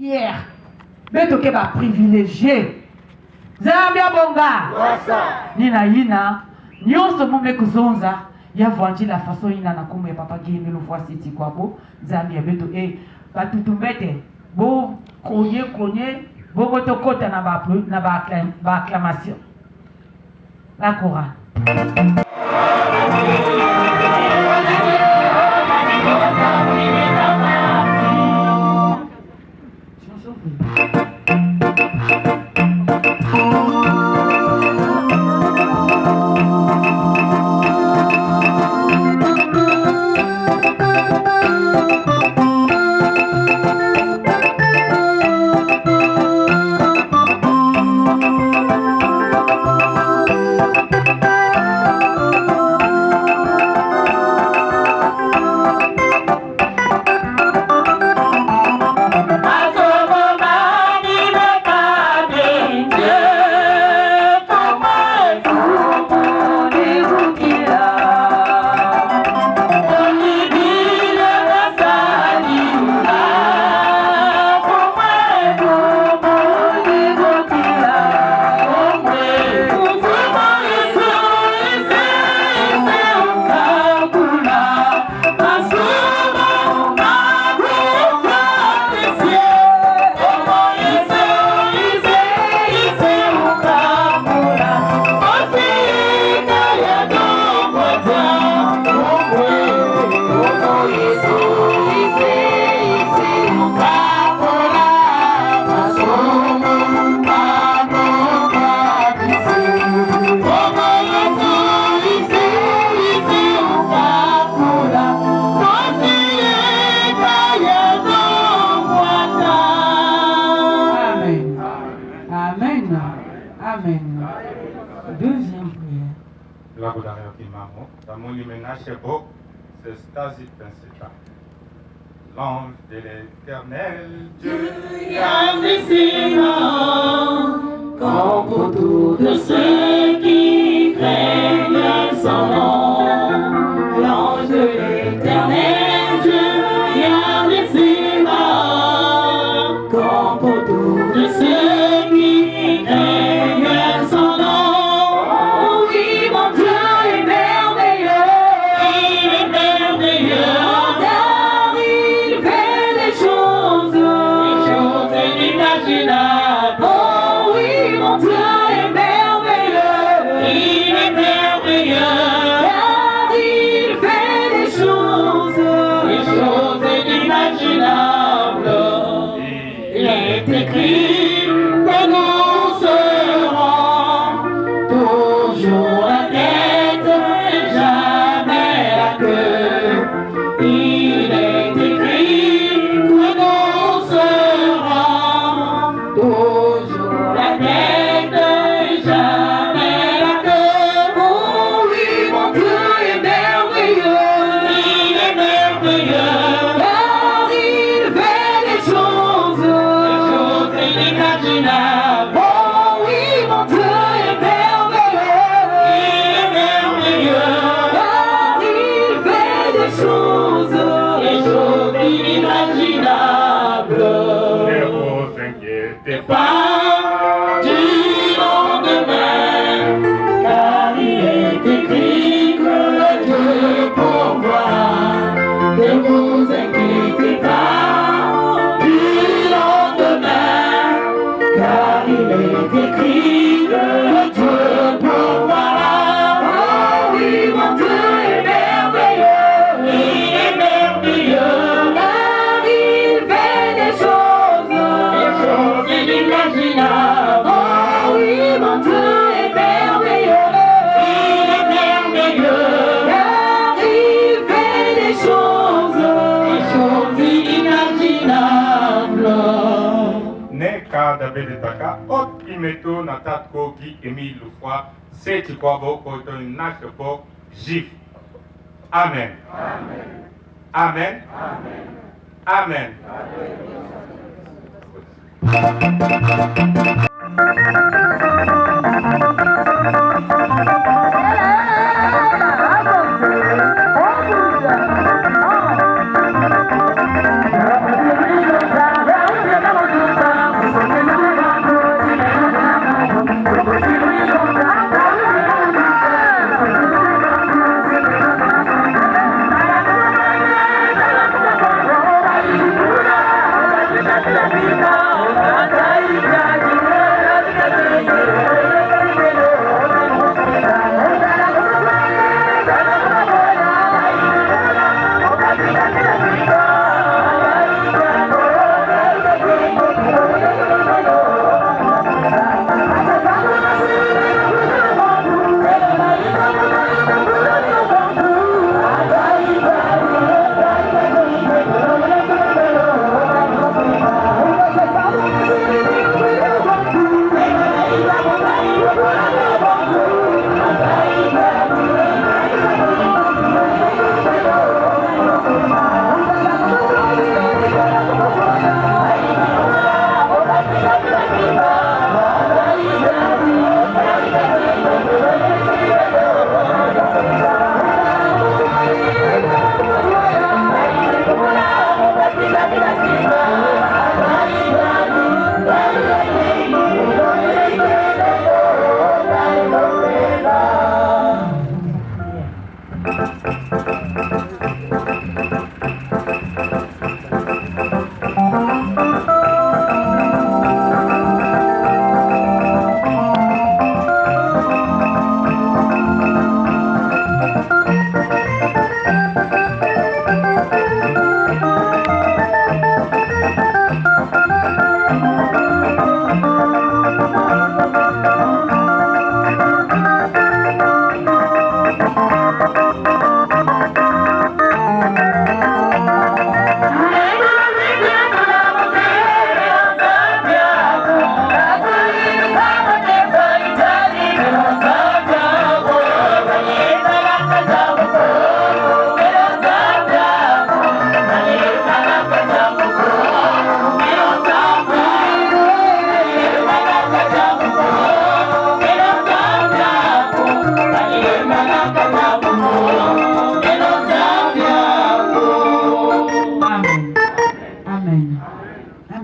hier. Betoke ba privilégié. Zambia bonga. Nina yina. Nyonso mume kuzonza. Ya voanji la façon ina na kume papa game lo voici ti kwabo. Zambia beto batutumbete. Bo konye. Bo botokota na ba acclamation. La chorale. L'ange de l'Éternel, Dieu indécidant, comme pour tous ceux qui craignent son nom. L'ange de l'Éternel, Dieu indécidant, comme pour tous ceux qui craignent son nom. Oui, mon Dieu est merveilleux, il est merveilleux. Oh oui, mon Dieu est merveilleux, il est merveilleux, car il fait des choses inimaginables. Il est écrit que nous serons toujours la tête et jamais la queue. Il est écrit que nous serons toujours la tête et jamais la queue. Oh oui, mon Dieu est merveilleux, il est merveilleux, car il fait des choses inimaginables. Oh oui, mon Dieu est merveilleux, il est merveilleux, car il fait des choses inimaginables. ne vous inquiétez pas. Pas du lendemain, car il est écrit que Dieu pourvoit. Ne vous inquiétez pas du lendemain, car il est écrit que Dieu pourvoira. Oh oui, mon Dieu est merveilleux, il est merveilleux, car il fait des choses inimaginables. Oh oui, mon Dieu est merveilleux, il est merveilleux, car il fait des choses inimaginables. Ne kada bede taka ot imeto na tatko ki emi lufwa se ti kwa bo koto nashe po jif. Amen. Amen. Amen. Amen.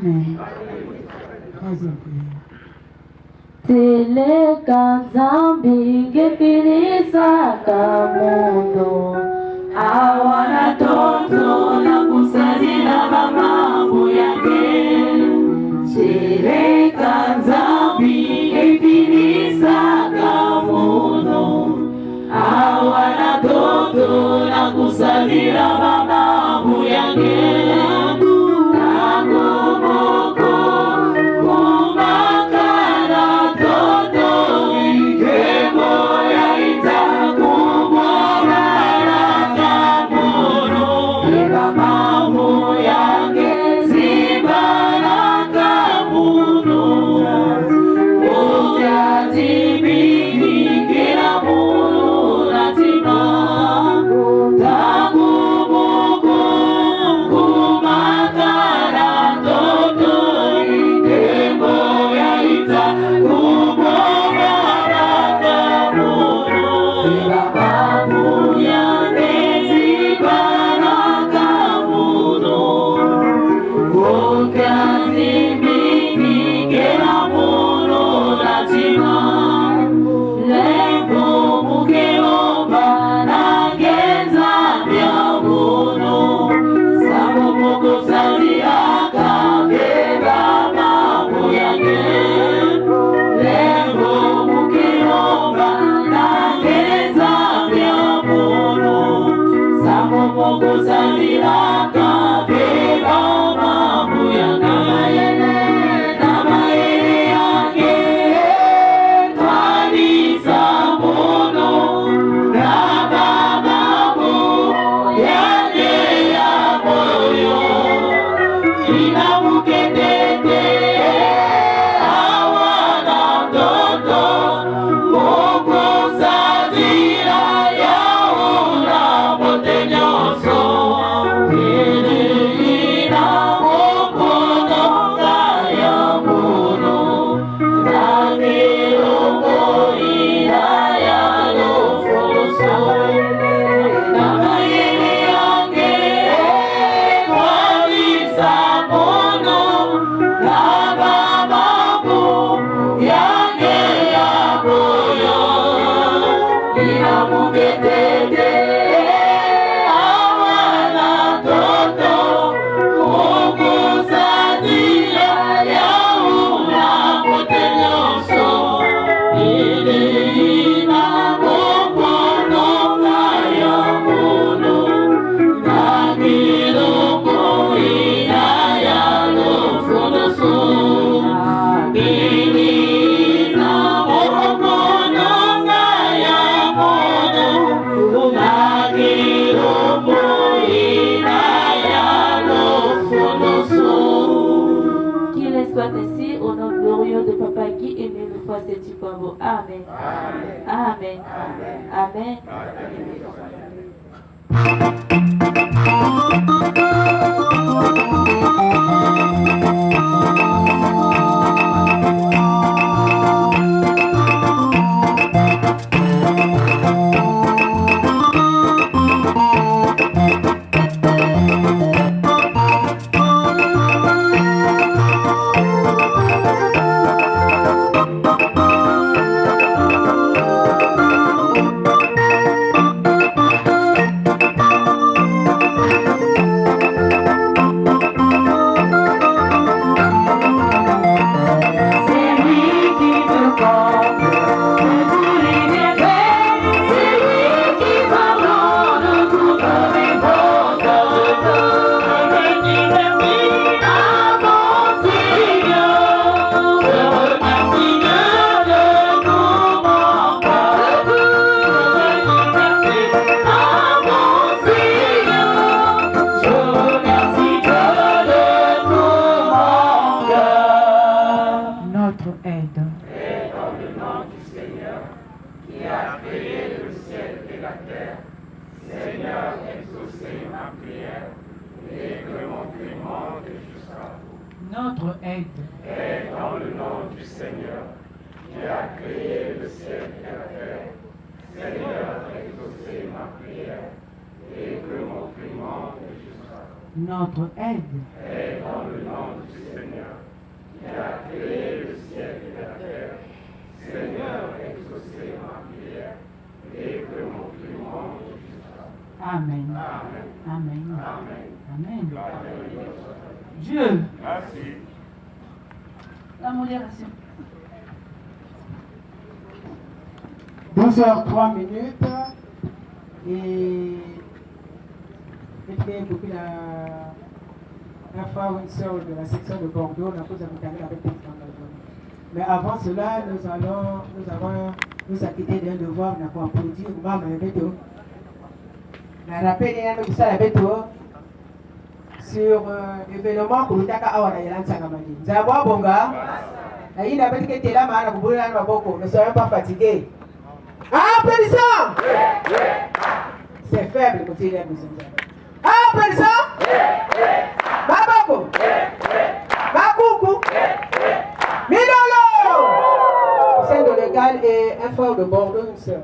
Amen. Troisième prière. Teleka dhambi ngefilisa kamondo awana toto na kusadila mamambo yake. Teleka dhambi ngefilisa kamondo awana toto na kusadila mamambo yake. Amen. Amen. Amen. Notre aide est dans le nom du Seigneur, qui a créé le ciel et la terre. Seigneur, exaucez ma prière, et que mon clément réjouira. Notre aide est dans le nom du Seigneur, Amen. Amen. Dieu. Merci. La modération. 12h03 et depuis la fois une sœur de la section de Bordeaux, on a posé un avec des engagements. Mais avant cela, nous avons nous acquitter d'un devoir, nous avons applaudi au maman et tout. Nous avons rappelé ça avec toi sur l'événement que nous avons fait à Sangamani. Nous avons bonga. Il a dit que tu es là, mais ne soyons pas fatigués. Applaudissons! C'est faible le côté de la maison. Applaudissons! Babako! Bakoukou! Midolo! C'est de légal et un frère de Bordeaux, une sœur.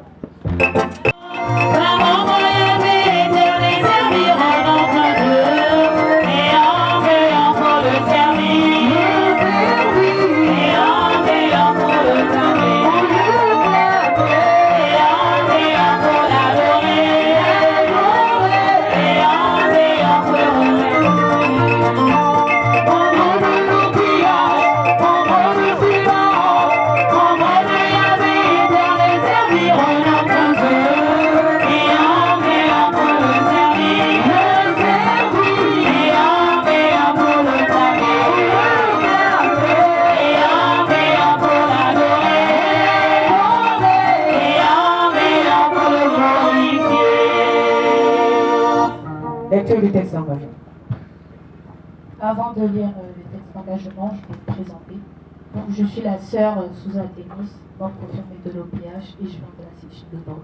Lecture du texte d'engagement. Avant de lire le texte d'engagement, je vais me présenter. Donc, je suis la sœur Susan Ténis, membre confirmée de l'OPH et je viens de la section de Bordeaux.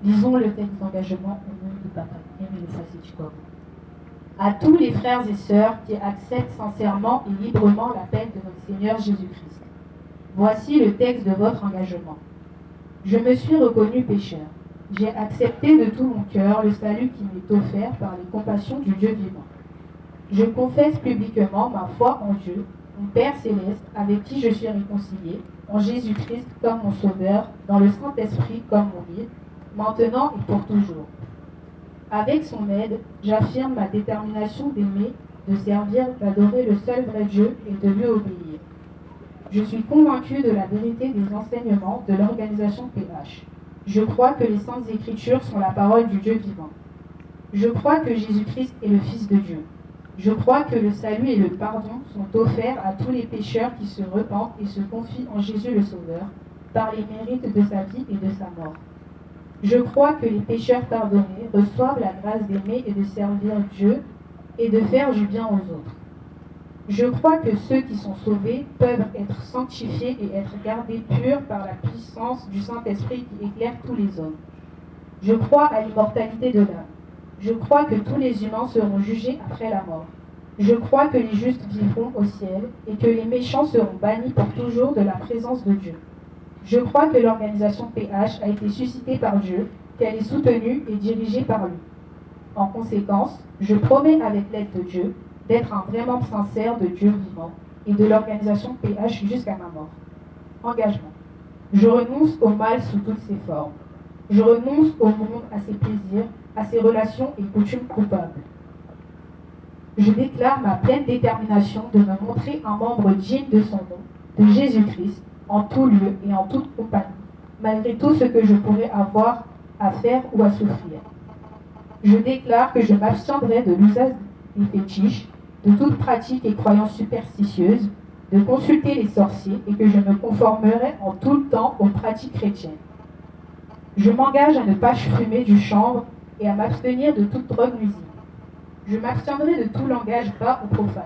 Lisons le texte d'engagement au nom de Papa Émile Sassichkov. À tous les frères et sœurs qui acceptent sincèrement et librement l'appel de notre Seigneur Jésus-Christ, voici le texte de votre engagement. Je me suis reconnu pécheur. J'ai accepté de tout mon cœur le salut qui m'est offert par les compassions du Dieu vivant. Je confesse publiquement ma foi en Dieu, mon Père céleste, avec qui je suis réconcilié, en Jésus-Christ comme mon Sauveur, dans le Saint-Esprit comme mon guide, maintenant et pour toujours. Avec son aide, j'affirme ma détermination d'aimer, de servir, d'adorer le seul vrai Dieu et de lui obéir. Je suis convaincu de la vérité des enseignements de l'organisation PH. Je crois que les Saintes Écritures sont la parole du Dieu vivant. Je crois que Jésus-Christ est le Fils de Dieu. Je crois que le salut et le pardon sont offerts à tous les pécheurs qui se repentent et se confient en Jésus le Sauveur, par les mérites de sa vie et de sa mort. Je crois que les pécheurs pardonnés reçoivent la grâce d'aimer et de servir Dieu et de faire du bien aux autres. Je crois que ceux qui sont sauvés peuvent être sanctifiés et être gardés purs par la puissance du Saint-Esprit qui éclaire tous les hommes. Je crois à l'immortalité de l'âme. Je crois que tous les humains seront jugés après la mort. Je crois que les justes vivront au ciel et que les méchants seront bannis pour toujours de la présence de Dieu. Je crois que l'organisation PH a été suscitée par Dieu, qu'elle est soutenue et dirigée par lui. En conséquence, je promets avec l'aide de Dieu d'être un vrai membre sincère de Dieu vivant et de l'organisation PH jusqu'à ma mort. Engagement. Je renonce au mal sous toutes ses formes. Je renonce au monde, à ses plaisirs, à ses relations et coutumes coupables. Je déclare ma pleine détermination de me montrer un membre digne de son nom, de Jésus-Christ, en tout lieu et en toute compagnie, malgré tout ce que je pourrais avoir à faire ou à souffrir. Je déclare que je m'abstiendrai de l'usage des fétiches, de toute pratique et croyance superstitieuse, de consulter les sorciers et que je me conformerai en tout le temps aux pratiques chrétiennes. Je m'engage à ne pas fumer du chanvre et à m'abstenir de toute drogue nuisible. Je m'abstiendrai de tout langage bas ou profane.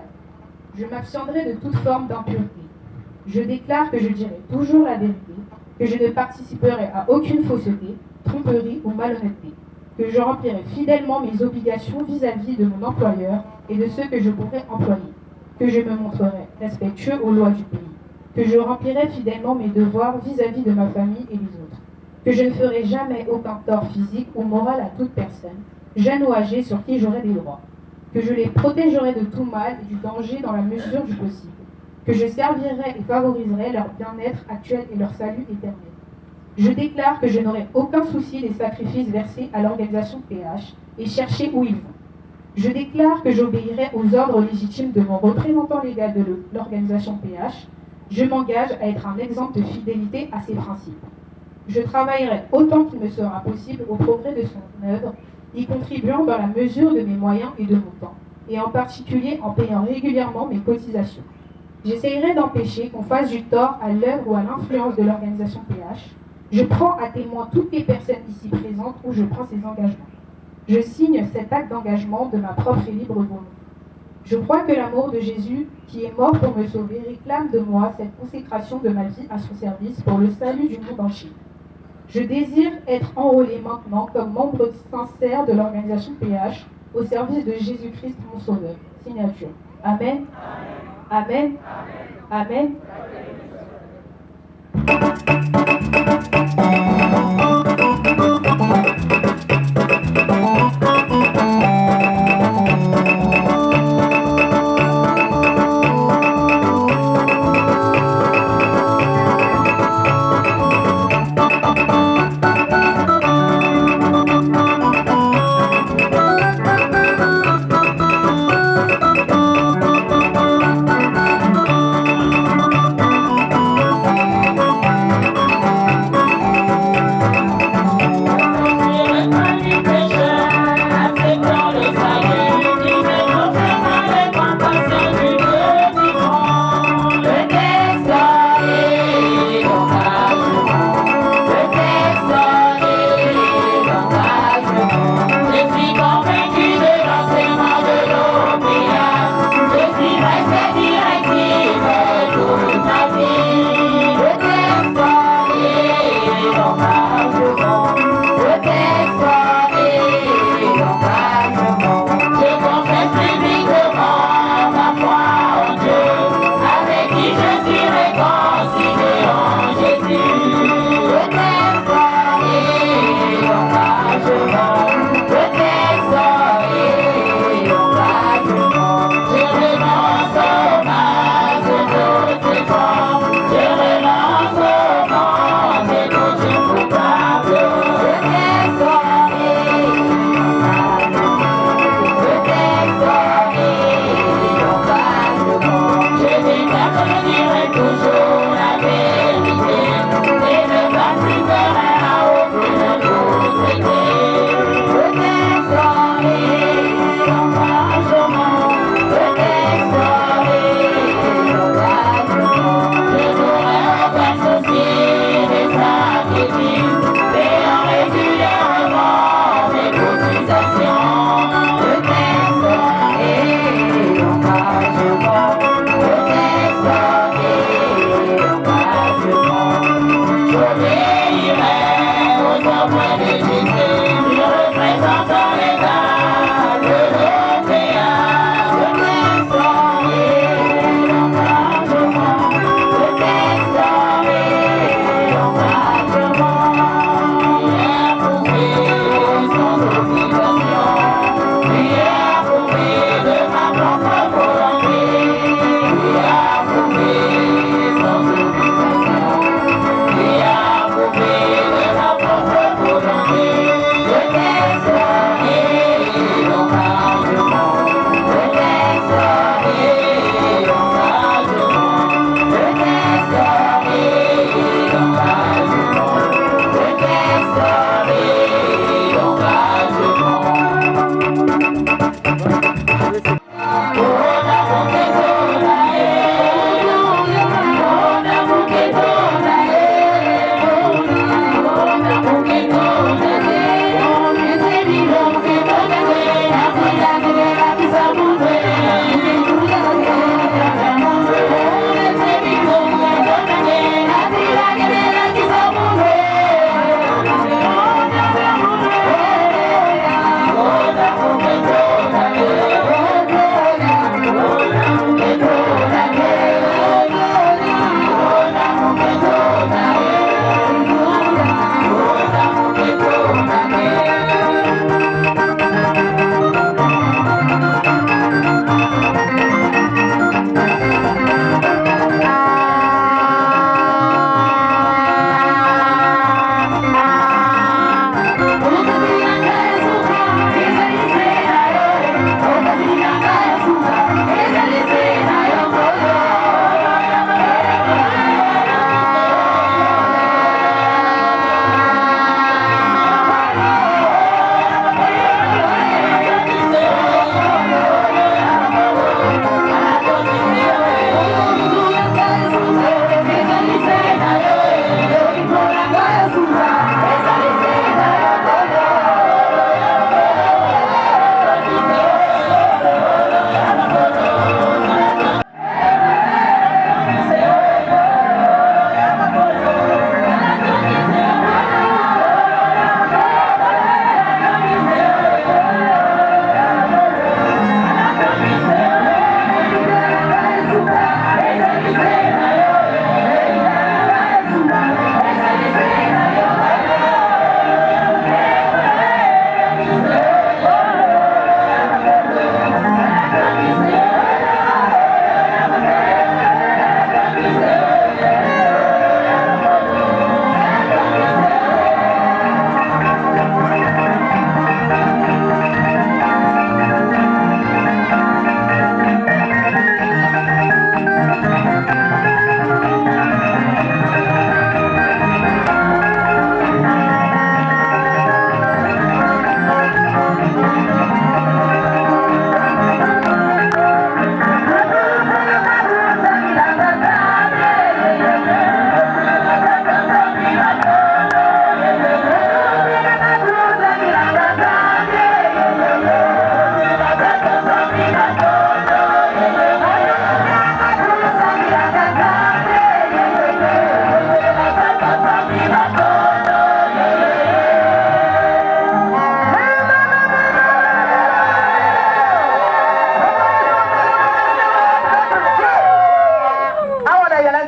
Je m'abstiendrai de toute forme d'impureté. Je déclare que je dirai toujours la vérité, que je ne participerai à aucune fausseté, tromperie ou malhonnêteté, que je remplirai fidèlement mes obligations vis-à-vis de mon employeur et de ceux que je pourrai employer, que je me montrerai respectueux aux lois du pays, que je remplirai fidèlement mes devoirs vis-à-vis de ma famille et des autres, que je ne ferai jamais aucun tort physique ou moral à toute personne, jeune ou âgée, sur qui j'aurai des droits, que je les protégerai de tout mal et du danger dans la mesure du possible, que je servirai et favoriserai leur bien-être actuel et leur salut éternel. Je déclare que je n'aurai aucun souci des sacrifices versés à l'organisation PH et chercher où ils vont. Je déclare que j'obéirai aux ordres légitimes de mon représentant légal de l'organisation PH. Je m'engage à être un exemple de fidélité à ses principes. Je travaillerai autant qu'il me sera possible au progrès de son œuvre, y contribuant dans la mesure de mes moyens et de mon temps, et en particulier en payant régulièrement mes cotisations. J'essayerai d'empêcher qu'on fasse du tort à l'œuvre ou à l'influence de l'organisation PH. Je prends à témoin toutes les personnes ici présentes où je prends ces engagements. Je signe cet acte d'engagement de ma propre et libre volonté. Je crois que l'amour de Jésus, qui est mort pour me sauver, réclame de moi cette consécration de ma vie à son service pour le salut du monde entier. Je désire être enrôlé maintenant comme membre sincère de l'organisation PH au service de Jésus-Christ mon Sauveur. Signature. Amen. Amen. Amen.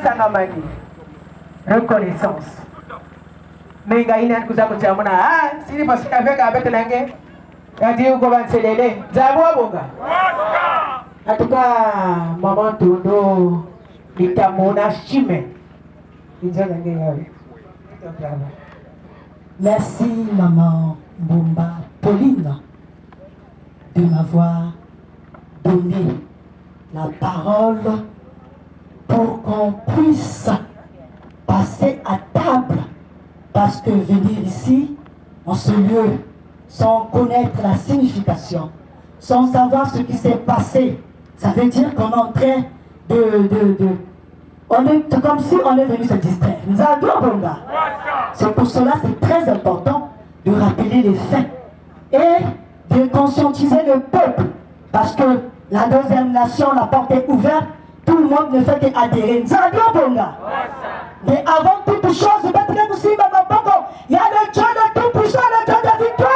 Sangamani. Reconnaissance. Mais il y a un cousin qui a dit, ah, si vous passez avec un bête langue, il a dit, vous commencez à l'aider. Zaboua Bonga. En tout cas, maman Tono, il t'a mon achimé. Merci, maman Bomba Pauline, de m'avoir donné la parole pour qu'on puisse passer à table. Parce que venir ici, en ce lieu, sans connaître la signification, sans savoir ce qui s'est passé, ça veut dire qu'on est en train on est comme si on est venu se distraire. C'est pour cela que c'est très important de rappeler les faits et de conscientiser le peuple. Parce que la deuxième nation, la porte est ouverte, tout le monde ne fait qu'adhérer. Mais avant toute chose, il y a le Dieu de tout puissant, le Dieu de victoire.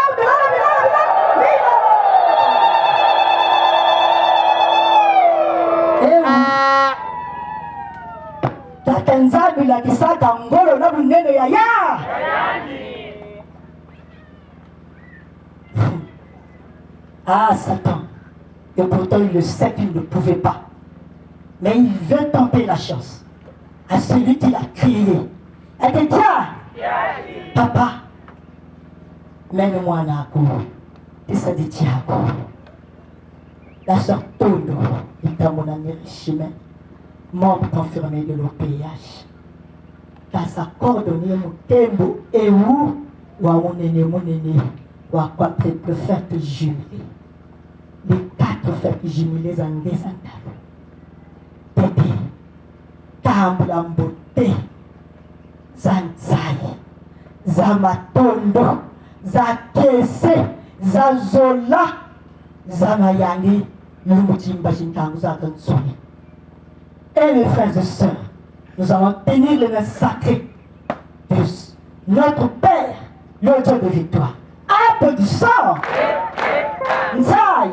Ah, Satan. Et pourtant, il le sait qu'il ne pouvait pas. Mais il veut tenter la chance à celui qui l'a créé. Elle dit, tiens, papa, mène-moi à Nakou. Et ça dit, tiens, la sœur Tono, il est mon ami chemin, membre confirmé de l'OPH. Car ça coordonné mon tembo et où, ou à mon aîné, ou à quoi peut-être fête jumelée. Les 4 fêtes jumelées en désental. Pété, Kambulambote, Zanzai, Zamatondo, Zakese, Zazola, Zamayangi, Lumutimba Shinkangu Zakansoni. Et mes frères et sœurs, nous allons tenir le nom sacré de notre Père, le Dieu de victoire. Un peu du sang. Nzai.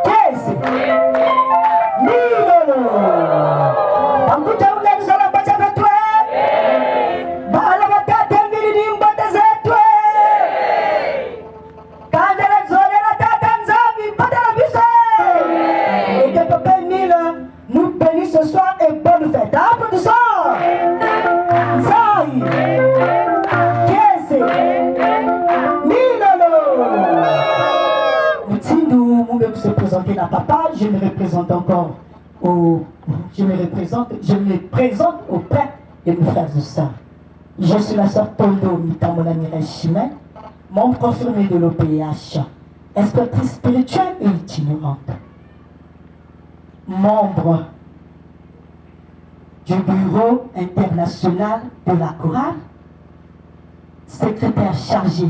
Kese. Milolo. Ambuja ule nzola mbacha betwe. Bahala bakate mbili mbata zetwe. Kandela zole la tata nzambi mbata la bise. Et que papa Mille nous bénisse ce soir et bonne fête. Un peu du sang. Nzai. Kese. Se présenter à papa, je me représente encore je me présente auprès de mes frères et sœurs. Je suis la sœur Tondo Mitamonami Chimay, membre confirmé de l'OPH, inspectrice spirituelle et itinérante, membre du bureau international de la chorale, secrétaire chargé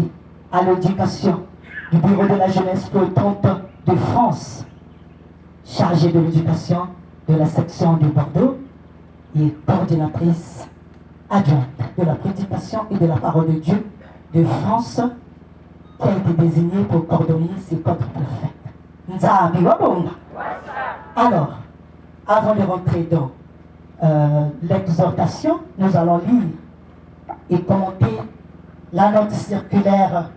à l'éducation du bureau de la jeunesse flottante de France, chargée de l'éducation de la section de Bordeaux et coordinatrice adjointe de la prédication et de la parole de Dieu de France, qui a été désignée pour coordonner ces 4 prophètes. Alors, avant de rentrer dans l'exhortation, nous allons lire et commenter la note circulaire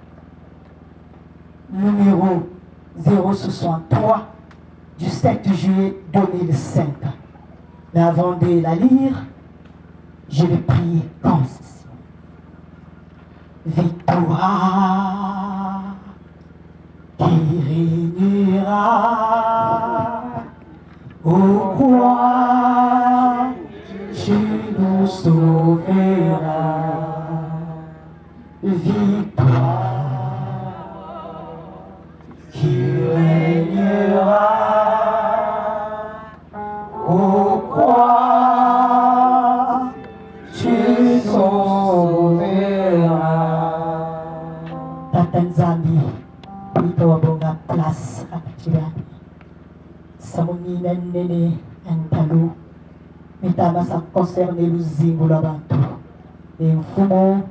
numéro 063 du 7 juillet 2005. Mais avant de la lire, je vais prier comme ceci. Victoire qui régnera au croix, tu nous sauveras. Victoire qui régnera au croix, tu nous sauveras. Tatanzambi, Witowabonga place à Katirani. Samuni nene Antalo, Mitama sa concerné le Zingula Bantu. Et Fumo,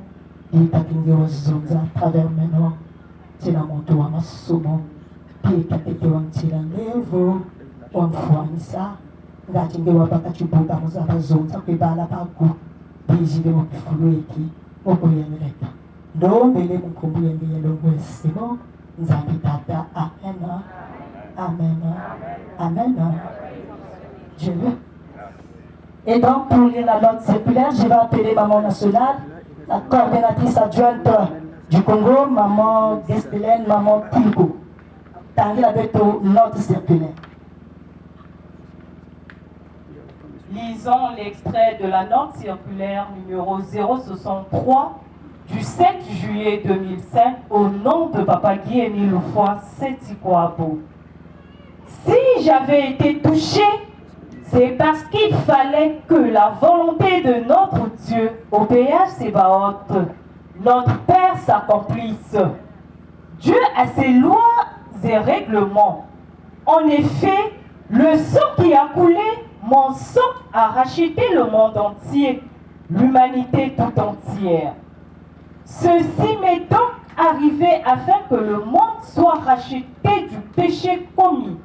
il tapingo zonza à travers mes noms. Tina montu wa masumo, pi kapete wa mtila levo, wa mfuanisa, ngathi ngewapakathi ubhuka muzabazonza kwibala paku bijile mokufulueki mokuyeneleka ndombele mkumbuye ngiyelo kwesimo nzambi tata amen amen amen Dieu. Et donc pour lire la note circulaire, je vais appeler maman nationale, la coordonnatrice adjointe du Congo, maman Gespelène, maman Tilgo. Tanguy la note circulaire. Lisons l'extrait de la note circulaire numéro 063 du 7 juillet 2005 au nom de Papa Guy-Émile Loufoy Sétikwabo. Si j'avais été touché, c'est parce qu'il fallait que la volonté de notre Dieu au péage Sébaoth, notre Père, s'accomplisse. Dieu a ses lois et règlements. En effet, le sang qui a coulé, mon sang a racheté le monde entier, l'humanité tout entière. Ceci m'est donc arrivé afin que le monde soit racheté du péché commis.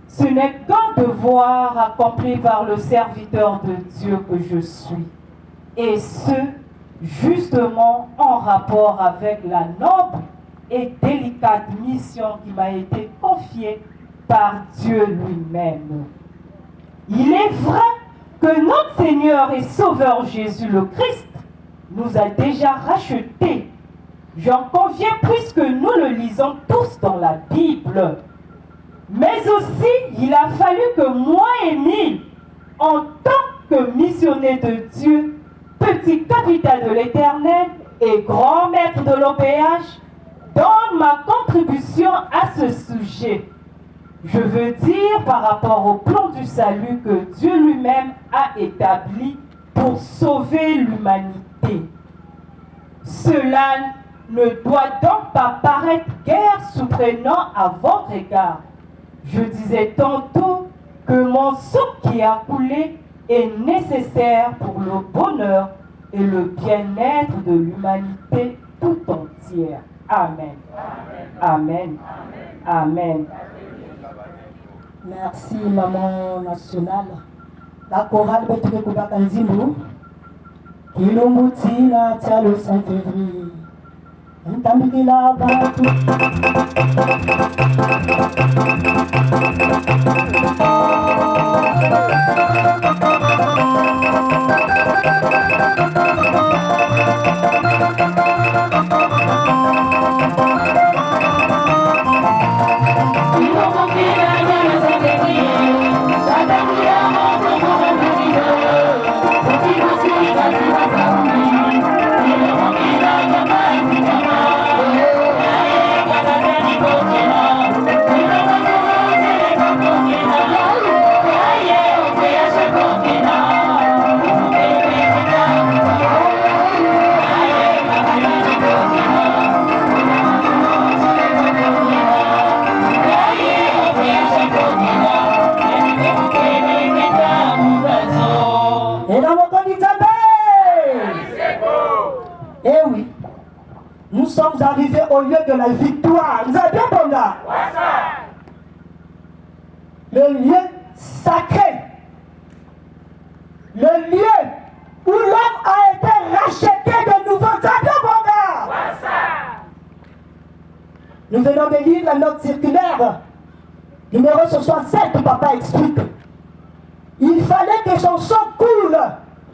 Ce n'est qu'un devoir accompli par le serviteur de Dieu que je suis. Et ce, justement en rapport avec la noble et délicate mission qui m'a été confiée par Dieu lui-même. Il est vrai que notre Seigneur et Sauveur Jésus le Christ nous a déjà rachetés. J'en conviens puisque nous le lisons tous dans la Bible. Mais aussi, il a fallu que moi, Émile, en tant que missionnaire de Dieu, petit capital de l'Éternel et grand maître de l'OPH, donne ma contribution à ce sujet. Je veux dire par rapport au plan du salut que Dieu lui-même a établi pour sauver l'humanité. Cela ne doit donc pas paraître guère surprenant à votre égard. Je disais tantôt que mon sang qui a coulé est nécessaire pour le bonheur et le bien-être de l'humanité tout entière. Amen. Amen. Amen. Merci maman nationale. La chorale Betuke Kubaka Nzimbu. Kilomoutina Tialo Saint-Février. Ntambikila Batu. Nous sommes arrivés au lieu de la victoire. Vous avez bien compris? Le lieu sacré. Le lieu où l'homme a été racheté de nouveau. Vous avez bien compris? Nous venons de lire la note circulaire. Numéro 67, papa explique. Il fallait que son sang coule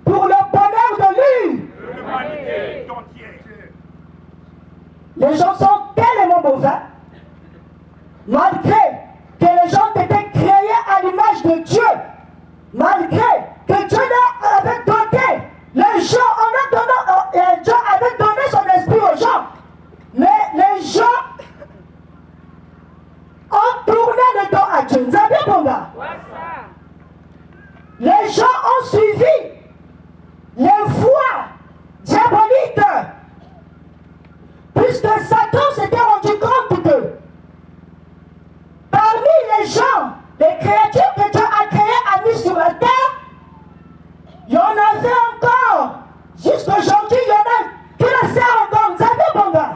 pour le bonheur de lui. L'humanité entière. Les gens sont tellement mauvais, malgré que les gens étaient créés à l'image de Dieu, malgré que Dieu leur avait doté, les gens, Dieu avait donné son esprit aux gens, mais les gens ont tourné le dos à Dieu. Vous avez bien compris? Les gens ont suivi les voies diaboliques. Puisque Satan s'était rendu compte que parmi les gens, les créatures que Dieu a créées, a mis sur la terre, il y en avait encore. Jusqu'aujourd'hui, il y en a qui le servent encore. Vous avez bon gars?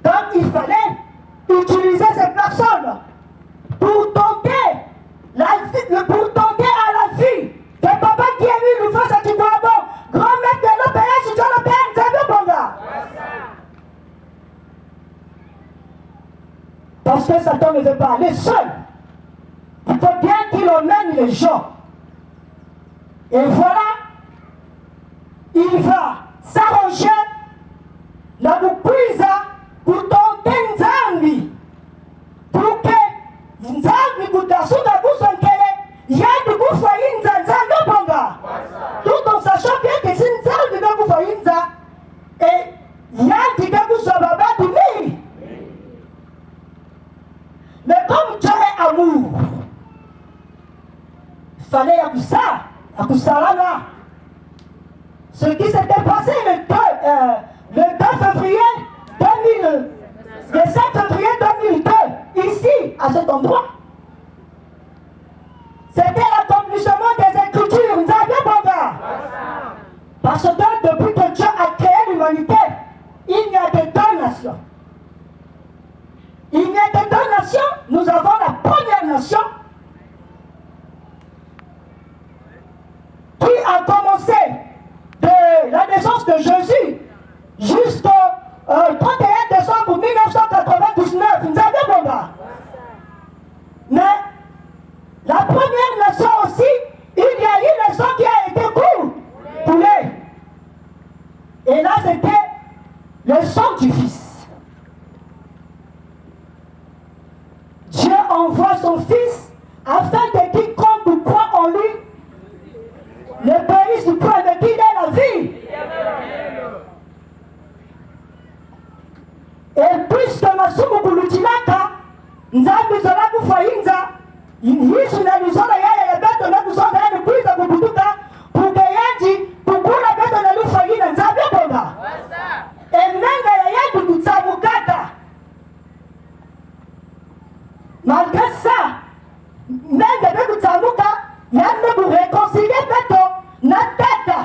Donc il fallait utiliser ces personnes pour tenter pas aller seul. Il faut bien qu'il emmène les gens. Et voilà, il va s'arranger la Bukwiza pour tenter Nzambi. Pour que Nzambi Kutasuka Kusankele, Yandi Kufainza Nzambi Bonga. Tout en sachant bien que si Nzambi Kufainza, et Yandi Kusababa Dumi. Mais comme Dieu est amour, il fallait à tout ça là. Ce qui s'était passé le 2 février 2000, le 7 février 2002, ici, à cet endroit, c'était l'accomplissement des Écritures. Vous avez Bonga. Parce que depuis que Dieu a créé l'humanité, il n'y a que 2 nations. Il n'y a que 2 nations. Nous avons la première nation qui a commencé de la naissance de Jésus jusqu'au 31 décembre 1999. Vous avez Bonga. Mais la première nation aussi, il y a une nation qui a été coulée. Et là, c'était le sang du Fils. Dieu envoie son Fils afin que quiconque croit en lui ne périsse point, mais qu'il ait la vie. Et puisque Masumu Kulutilaka, Nzambi Zola Kufainza, Yisu na Luzola ya beto na Luzola ya Kuiza Kubutuka, Pukeyaji, Kukula beto na Lufaina, Nzambi Bonga. Et Nanga ya Yadu Kutsabukata. Malgré ça, même de Kutsabuka, il y a de réconcilier beto na tête.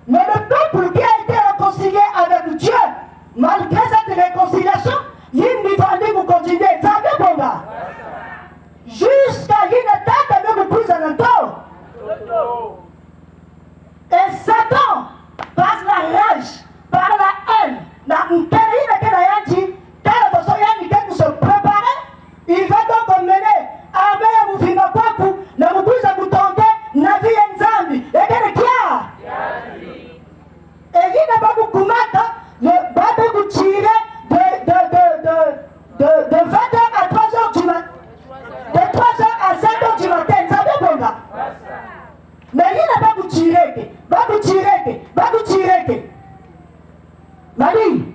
Mais le peuple qui a été réconcilié avec Dieu, malgré cette réconciliation, il n'y va pas vous continuer. Nzambi Bonga. Jusqu'à une tête de vous plus en temps. Et Satan, par la rage, par la haine, se préparer, il va donc emmener armée à Mouvima Kwaku, na Mubuza Boutonde, Navi Nzambi, et bien le et il n'a pas beaucoup matin, le bateau vous tirer de 20h à 3h du matin. De 3h à 5h du matin, Nzambi Bonga. Mais il n'a pas vous tirer, va vous tirer. Mani,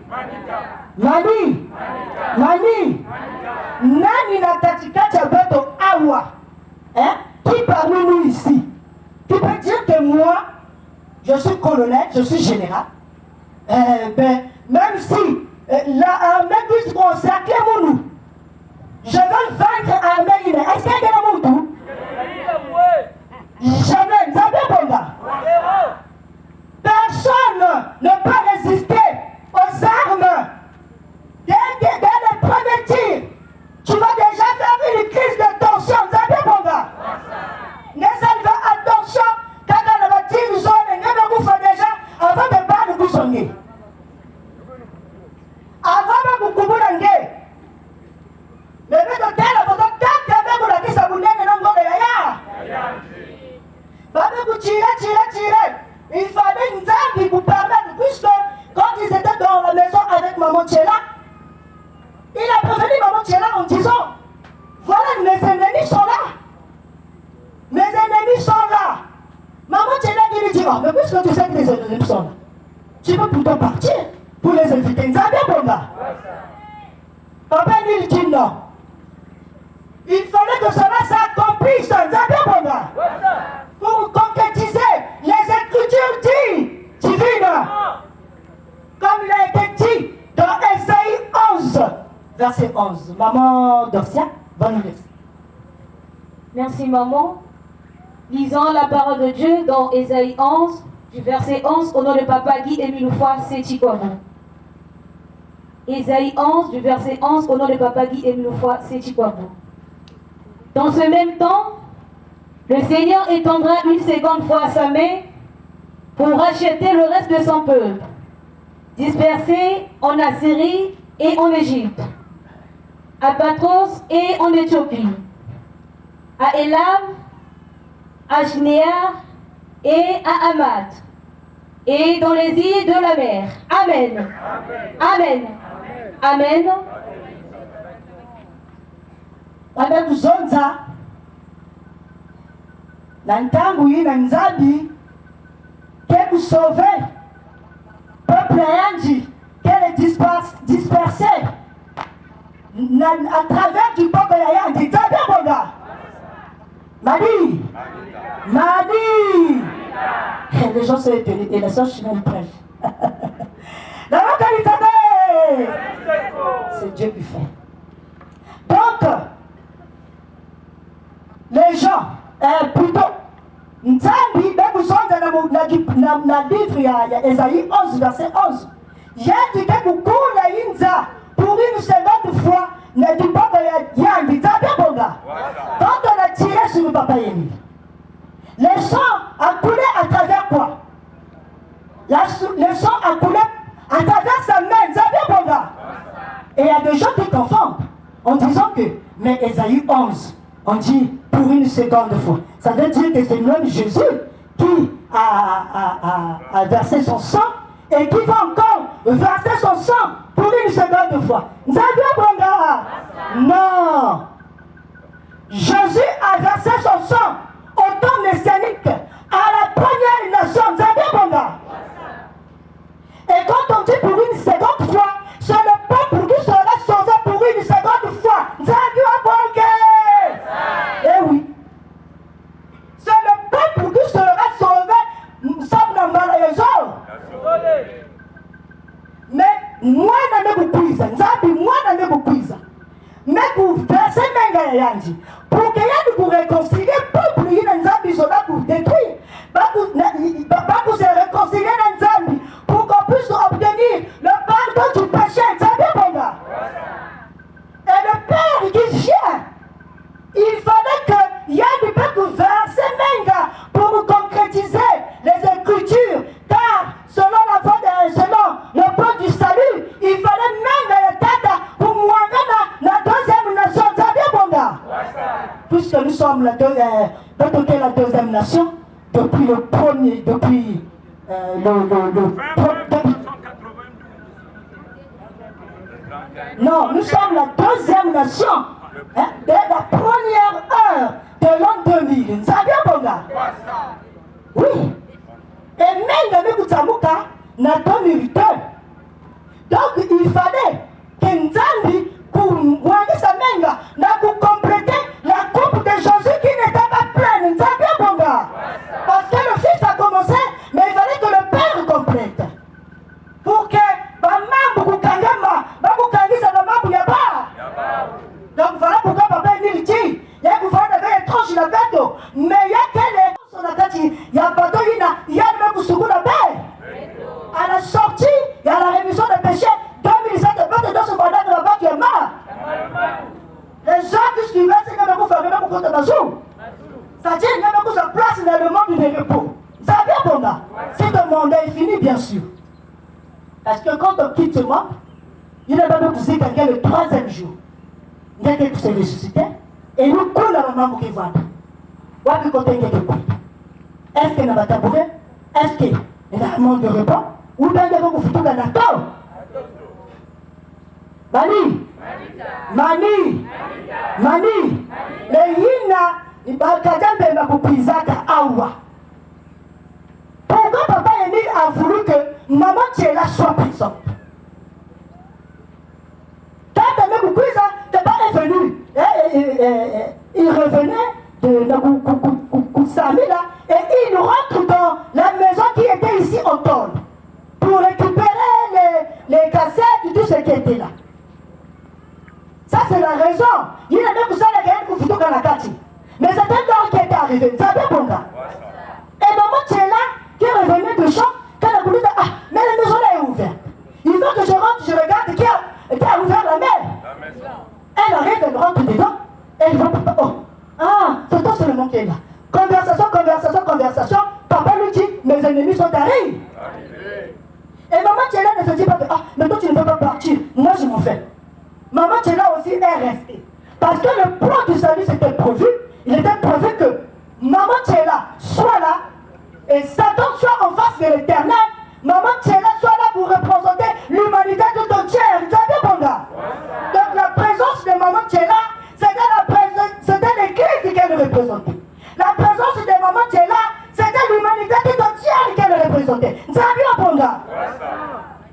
nani na katikati ya beto awa, qui parmi nous ici, qui peut dire que moi, je suis colonel, je suis général, même si l'armée puisse consacrer mon nous, je veux vaincre l'armée, est-ce qu'il y a un tout? Jamais, Nzambi Bonga. Personne ne peut résister aux armes. Dès le premier tir, tu vas déjà faire une crise de tension. Nzambi Bonga. Mais ça fait attention quand on va tirer zone, on va déjà avant de battre le gousonnier. Avant de couper le nez. Mais le docteur, on va tenter de la crise à Boulène et non de Yaya. Va tirer. Il fallait Nzambi vous permettre, puisque quand ils étaient dans la maison avec Maman Tchela, il a prévenu Maman Tchela en disant, voilà, mes ennemis sont là. Maman Tchela lui dit, oh, mais puisque tu sais que les ennemis sont là, tu peux plutôt partir pour les inviter. Nzambi Bonga. Papa lui dit non. Il fallait que cela s'accomplisse. Nzambi Bonga. Pour concrétiser les Écritures divines. Comme il a été dit dans Ésaïe 11, verset 11. Maman Dorcia va nous lire. Merci maman. Lisons la parole de Dieu dans Ésaïe 11, du verset 11, au nom de Papa Guy Emiloufoua Sétikwabo. Ésaïe 11, du verset 11, au nom de Papa Guy Emiloufoua Sétikwabo. Dans ce même temps, le Seigneur étendra une seconde fois sa main pour racheter le reste de son peuple, dispersé en Assyrie et en Égypte. à Patros et en Éthiopie, à Elam, à Jnéar et à Hamath, et dans les îles de la mer. Amen. Amen. Amen. Pada kuzonza na ntangu hii na nzabi ke kusauver peuple yanji qu'elle est dispersée à travers du peuple yanji. Tabia bonga Madi Madi. Les gens sont étonnés et la soeur Chimène prêche. La localité, c'est Dieu qui fait. Donc les gens, plutôt, Nzambi, na livre ya Esaïe 11, verset 11. J'ai dit que beaucoup la Inza, pour une seconde fois, ne dit pas que Yandi, Nzambi Bonga. Quand on a tiré sur le papa Yémi, le sang a coulé à travers quoi? Le sang a coulé à travers sa main, Nzambi Bonga. Et il y a des gens qui confondent en disant que, mais Esaïe 11, on dit pour une seconde fois. Ça veut dire que c'est l'homme Jésus qui a versé son sang et qui va encore verser son sang pour une seconde fois. Non. Jésus a versé son sang au temps messianique à la première nation. Et quand on dit pour une seconde fois, c'est le peuple qui sera sauvé pour une seconde fois. Eh oui. C'est le peuple qui sera sauvé. Mais moi, je ne me mais pour verser mes yanji, pour que yanji pour réconcilier le peuple, il y a un zambi pour détruire. Pas pour se réconcilier dans zambi, pour qu'on puisse obtenir le pardon du péché. Et le Père qui vient, il fallait que yanji puisse verser menga pour concrétiser les Écritures, car selon le plan du salut, il fallait menga et tata pour moi la deuxième nation. Puisque nous sommes la deuxième nation depuis le premier, depuis non, nous sommes la deuxième nation dès la première heure de l'an 2000. Vous savez, Bonga? Oui. Et même avec Kutsamuka, n'a 2002. Donc il fallait que Nzambi, pour moi, sa menga, n'a pour compléter la coupe de Jésus qui n'était pas pleine. Nzambi Bonga. Parce que le Fils a commencé, mais il fallait que le Père complète. Pour que Mamambu Kangama, Babu Kangisa Mamambu Yaba. Donc voilà pourquoi Papa Emile dit, il y a une étrange la bête, mais il y a quelle son attaque, il y a bateau, il y a même Kousoukou la bête. À la sortie, il y a la rémission des péchés, 2007, de dans ce mandat de la bête, il y a marre. Les gens qui suivaient, c'est que vous faites même contre Bazou. C'est-à-dire qu'il y a beaucoup de place dans le monde du repos. Ça va bien, Bonga. C'est le monde est fini, bien sûr. Parce que quand on quitte ce monde, il n'a pas besoin de pousser quelqu'un le troisième jour. Il y a quelqu'un qui s'est ressuscité, et nous coulons la maman qui va. Est-ce qu'il y a un tabouret? Est-ce qu'il y a un monde de repas? Ou bien il y a un foutu dans la table? Mani, le yina, il va cadrer ma coupizaka awa. Pourquoi Papa Emile a voulu que maman Tchéla soit présente? Quand elle m'a coupé ça, t'es pas revenu. Il revenait de Koussami là, et il rentre dans la maison qui était ici au Tol pour récupérer les cassettes, tout ce qui était là. Ça c'est la raison. Il y a même ça les gars qui font dans la carte. Mais c'est un homme qui était arrivé. Ça fait bon gars. Et maman Tchéla qui revenait de champ, quand elle a voulu dire, ah, mais la maison là est ouverte. Il faut que je rentre, je regarde qui a ouvert la maison. Elle arrive, elle rentre dedans, et elle va, oh, ah, c'est toi seulement qui est là. Conversation, papa lui dit, mes ennemis sont arrivés. Et maman Tchéla ne se dit pas que, ah, mais toi tu ne peux pas partir, moi je m'en fais. Maman Tchéla aussi est Parce que le plan du salut c'était prévu. Il était prévu que Maman Tchéla soit là et Satan soit en face de l'Éternel. Maman Tchéla soit là pour représenter l'humanité tout entière. Vous avez bon gars? Donc la présence de Maman Tchéla, c'était l'église qu'elle représentait. La présence de Maman Tchéla, c'était l'humanité tout entière qu'elle représentait. Vous avez bon gars?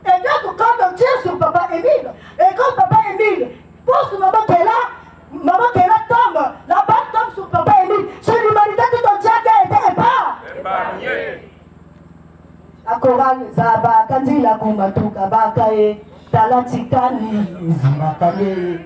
Et donc quand on tire sur Papa Émile, et quand Papa Émile pousse Maman Tchéla tombe, la balle tombe sur Papa Émile, c'est l'humanité tout entière qui a été épargnée. La chorale Zaba Kandila Kumatuka Bakae Talatikani Zimakale.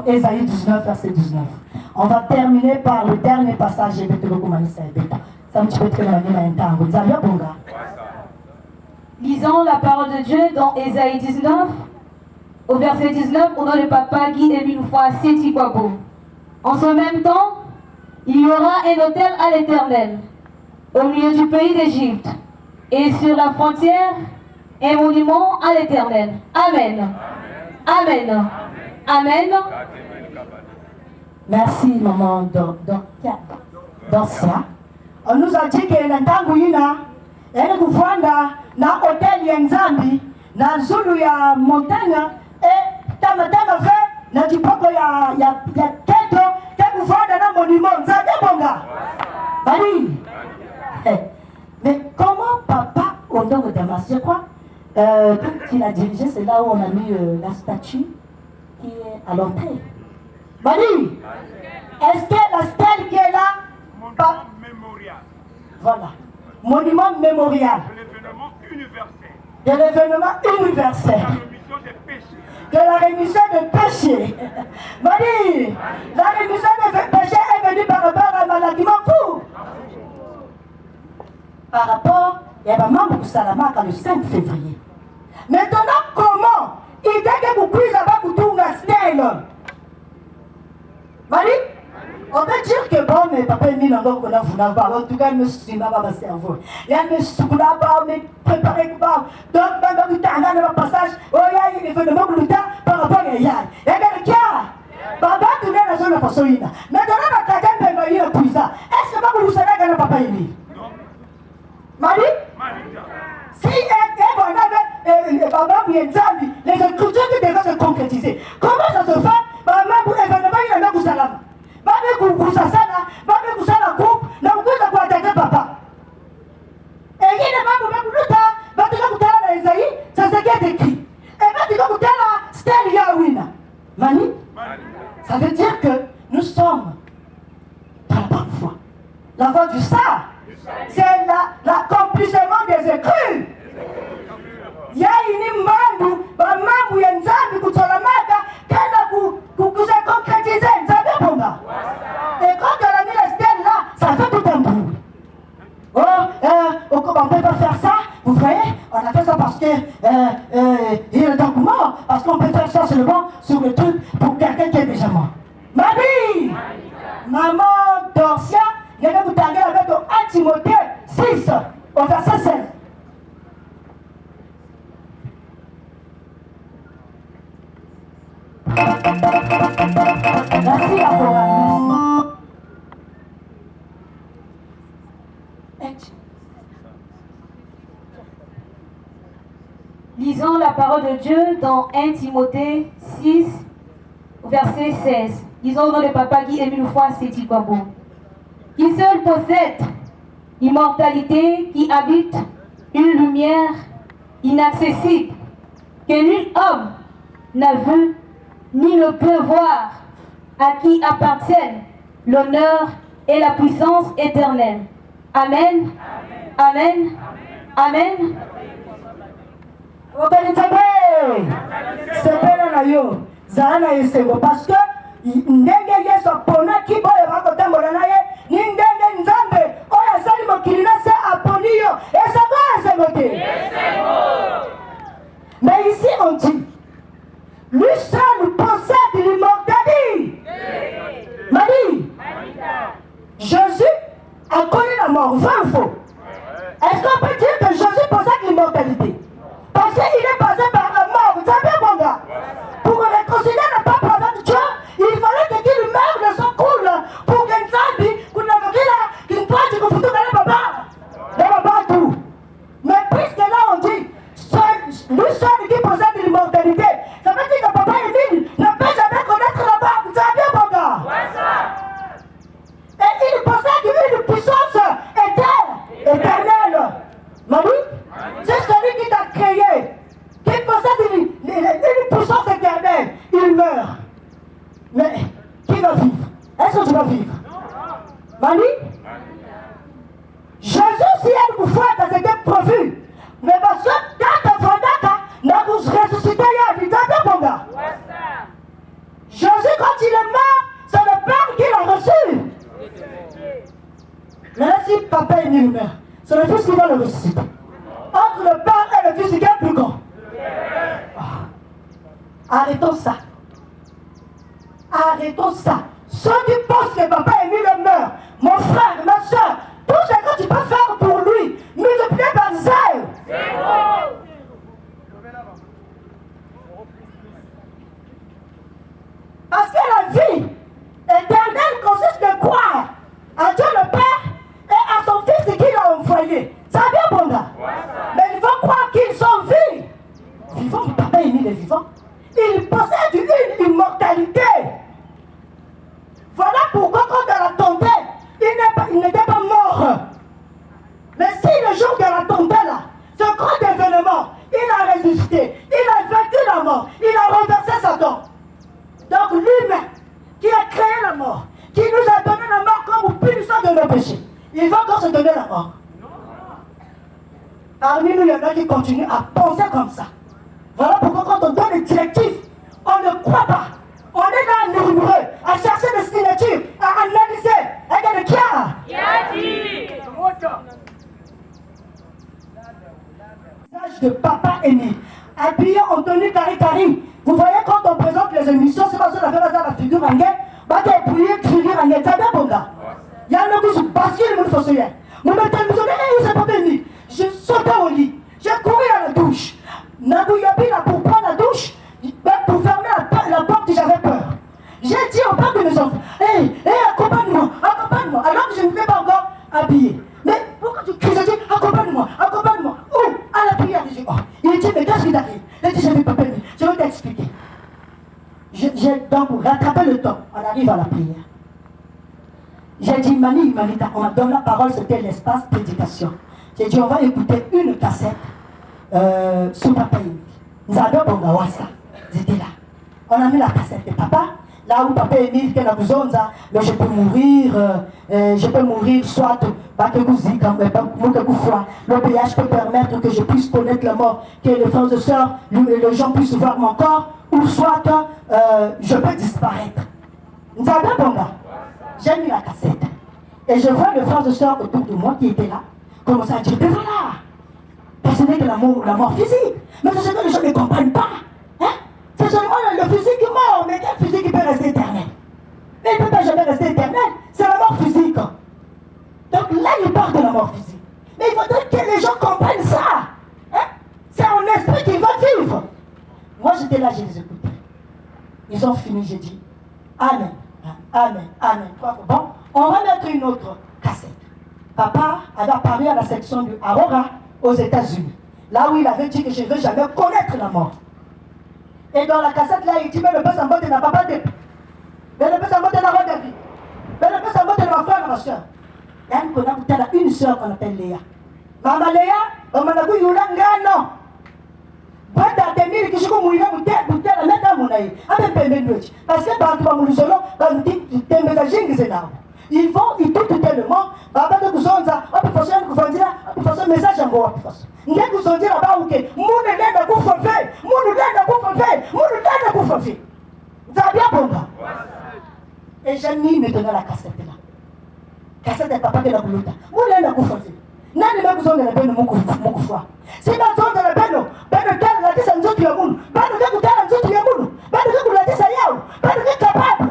Ésaïe 19, verset 19. On va terminer par le dernier passage. Lisons la parole de Dieu dans Ésaïe 19, au verset 19, au nom de Papa Guy Émile Foy Séti Kwabo. En ce même temps, il y aura un autel à l'Éternel, au milieu du pays d'Égypte, et sur la frontière, un monument à l'Éternel. Amen. Amen. Amen. Merci, maman Dorcia. On nous a dit que Nantangouina, elle nous voit na hôtel Yenzambi, na Zulu ya montagne, et tamatama fait, na dipoko ya keto, te nous voit dans un monument. Zade bonga. Bali. Mais comment papa, au nom de Damas, je crois, qu'il a dirigé, c'est là où on a mis la statue qui est à l'entrée. Bali, est-ce que la stèle qui est là, Monument mémorial. Voilà, monument mémorial. De l'événement universel. De la rémission des péchés. Bali, la rémission des péchés est venue par rapport à Malakim fou. Par rapport à la membre de Salamaka le 5 février. Maintenant, comment il dit que vous cuisez à Bakoutounga stèle? Mali, on peut dire que bon, mais papa est mis dans le qu'on a voulu avoir. En tout cas, il me suit dans ma cerveau. Il me suit dans ma mais préparé pour moi. Donc, dans le temps, dans le passage, oh, il y a un événement pour le temps par rapport à Yann. Il y a quelqu'un. Papa, tu n'es pas sur la façon. Maintenant, on a quelqu'un qui va y aller. Est-ce que vous savez que le papa est mis? Mali? Si Baba Bienzambi, les écritures qui devaient se concrétiser, comment ça se fait? Maman, événement, il y a un salama. Maman, vous savez, maman, vous savez la coupe, la coupe, la coupe, la papa. Et il y a des mamans, vous avez Esaïe, c'est ce qui est écrit. Et maintenant, vous avez la stèle Yahweh. Mani, ça veut dire que nous sommes dans la bonne foi. La voie du ça, c'est l'accomplissement des écrits. Il y a une mambu, mambu ya nzambi kutolamaka tena kukuza concrétiser nzambi bonga. Et quand on a mis la stèle là, ça fait tout un bruit. Oh, on ne peut pas faire ça. Vous voyez, on a fait ça parce que il est donc mort. Parce qu'on peut faire ça seulement sur le truc pour quelqu'un qui est déjà mort. Mamie, maman Dorcia, je vais vous taguer avec 1 Timothée 6, au verset 16. Merci la chorale. parole de Dieu dans 1 Timothée 6, verset 16. Disons au nom de Papa Guy Émile Foy Seti Kwabo. Qui seul possède l'immortalité, qui habite une lumière inaccessible, que nul homme n'a vu ni ne peut voir, à qui appartiennent l'honneur et la puissance éternelle. Amen. Amen. Amen. Parce que ndenge Yesu aponaki boyo bakotambola na ye ni ndenge Nzambe oyo asali mokili na se aponi yo esengo te. Mais ici on dit lui seul possède l'immortalité. Marie, Jésus a connu la mort, vrai ou faux? Est-ce qu'on peut dire que Jésus possède l'immortalité? Parce qu'il est passé par la mort, vous savez mon gars? Pour réconcilier le peuple avec Dieu, il fallait qu'il meure de son coule pour qu'il sache qu'il ne soit que vous le papa tout. Mais puisque là on dit lui seul qui possède l'immortalité, ça veut dire que papa Émile ne peut jamais connaître la mort, vous savez mon gars? Et il possède une puissance éternelle. Marie, c'est celui qui t'a créé, qui possède une puissance éternelle. Il meurt. Mais qui va vivre? Est-ce que tu vas vivre? Marie? Jésus, si elle vous voit, ça c'était prévu. Mais parce que quand tu n'a vous ressuscité, il y a dit, mon gars. Jésus, quand il est mort, c'est le Père qui l'a reçu. Mais là, si papa est né, c'est le Fils qui va le ressusciter. Entre le Père et le Fils, qui est plus grand. Arrêtons ça. Arrêtons ça. Ceux qui pensent que papa Émile meurt, mon frère, ma soeur, tout ce que tu peux faire pour lui, multiplié par zèle. Parce que la vie éternelle consiste de croire à Dieu le Père et à son Fils qu'il a envoyé. Ça va bien, bon gars? Mais il faut croire qu'ils sont vivants. Vivants, papa Émile est vivant. Il possède une immortalité. Voilà pourquoi quand elle a tombé, il n'était pas mort. Mais si le jour de la tombée là, ce grand événement, il a résisté, il a vaincu la mort, il a renversé Satan. Donc lui-même, qui a créé la mort, qui nous a donné la mort comme punition de nos péchés, il va encore se donner la mort. Parmi nous, il y en a qui continuent à penser comme ça. Voilà pourquoi quand on donne des directives, on ne croit pas. On est là à murmurer, à chercher des signatures, à analyser. Et de qui a dit? De papa Émile, habillé en tenue cari-cari. Vous voyez quand on présente les émissions, c'est parce qu'on a fait la figure en guerre, bah t'es plié, figure en guerre, ça bien bon gars. Il y a un qui se bascule le monde fossoyeur. Mon matin, vous avez dit, c'est pas Émile. J'ai sauté au lit, j'ai couru à la douche. Nabouyabi là pour prendre la douche, pour fermer la porte, j'avais peur. J'ai dit au père de mes enfants, hé, accompagne-moi. Alors que je ne m'étais pas encore habillé. Mais pourquoi tu cries? J'ai dit, accompagne-moi. Où? À la prière. J'ai dit, oh. Il dit, mais qu'est-ce qui t'arrive? Il dit, je vais pas payer. Je vais t'expliquer. J'ai donc rattrapé le temps. On arrive à la prière. J'ai dit, Mani, on m'a donné la parole, c'était l'espace prédication. J'ai dit, on va écouter une cassette sur Papa Émile. Nous avons Bongawasa. J'étais là. On a mis la cassette de papa. Là où Papa Émile, mais je peux mourir soit le péage peut permettre que je puisse connaître la mort, que les frères et sœurs, les gens puissent voir mon corps, ou soit je peux disparaître. Nous avons bon gars. J'ai mis la cassette. Et je vois les frères et sœurs autour de moi qui étaient là, commencer à dire, mais voilà, ce n'est que la mort physique. Mais c'est ce que les gens ne comprennent pas. Hein? C'est seulement le physique qui mort, mais quel physique qui peut rester éternel? Mais il ne peut pas jamais rester éternel, c'est la mort physique. Donc là, il parle de la mort physique. Mais il faudrait que les gens comprennent ça. Hein? C'est un esprit qui va vivre. Moi, j'étais là, je les écoutais. Ils ont fini, j'ai dit, Amen, Amen, Amen. Bon, on va mettre une autre cassette. Papa avait apparu à la section du Aurora aux États-Unis. Là où il avait dit que je ne veux jamais connaître la mort. Et dans la cassette là, il dit, mais le père Sambote n'a pas de. Mais le père Sambote n'a pas de vie. Mais le père Sambote n'a pas frère, ma soeur. Il y a une soeur qu'on appelle Léa. Maman Léa, on m'a dit, il y a non. Parce que ils vont, ils tout tellement, baba de kuzonza, hapo fashion kufanyia, hapo fashion message yango hapo fashion. Nge kuzonza baba uke, mune nenda kufafe, mune nenda kufafe, mune nenda kufafe. Zabia bonga. Et j'ai mis maintenant la cassette là. Cassette de papa de la boulota. Mune nenda kufafe. Nani mba kuzonza na beno mukufwa. Si ba zonza na beno tena la tisa nzoto ya mundu. Bado ke kutana nzoto ya mundu. Bado ke kulatisa yao. Bado ke capable.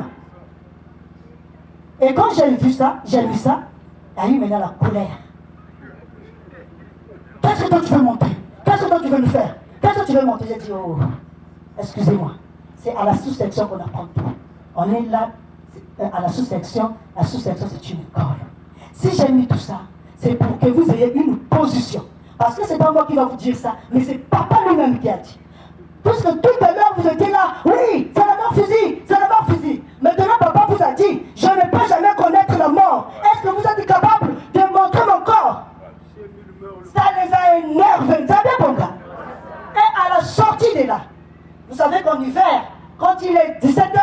Et quand j'ai lu ça, il y a eu maintenant la colère. Qu'est-ce que toi tu veux monter? Qu'est-ce que toi tu veux nous faire? Qu'est-ce que tu veux monter? J'ai dit, oh, excusez-moi, c'est à la sous-section qu'on apprend tout. On est là, à la sous-section c'est une école. Si j'ai mis tout ça, c'est pour que vous ayez une position. Parce que c'est pas moi qui va vous dire ça, mais c'est papa lui-même qui a dit. Puisque tout à l'heure vous étiez là, oui, c'est la mort fusil, c'est la mort fusil. Maintenant papa vous a dit, je ne peux jamais connaître la mort. Est-ce que vous êtes capable de montrer mon corps? Ça les a énervés, ça bien bon gars. Et à la sortie de là, vous savez qu'en hiver, quand il est 17h,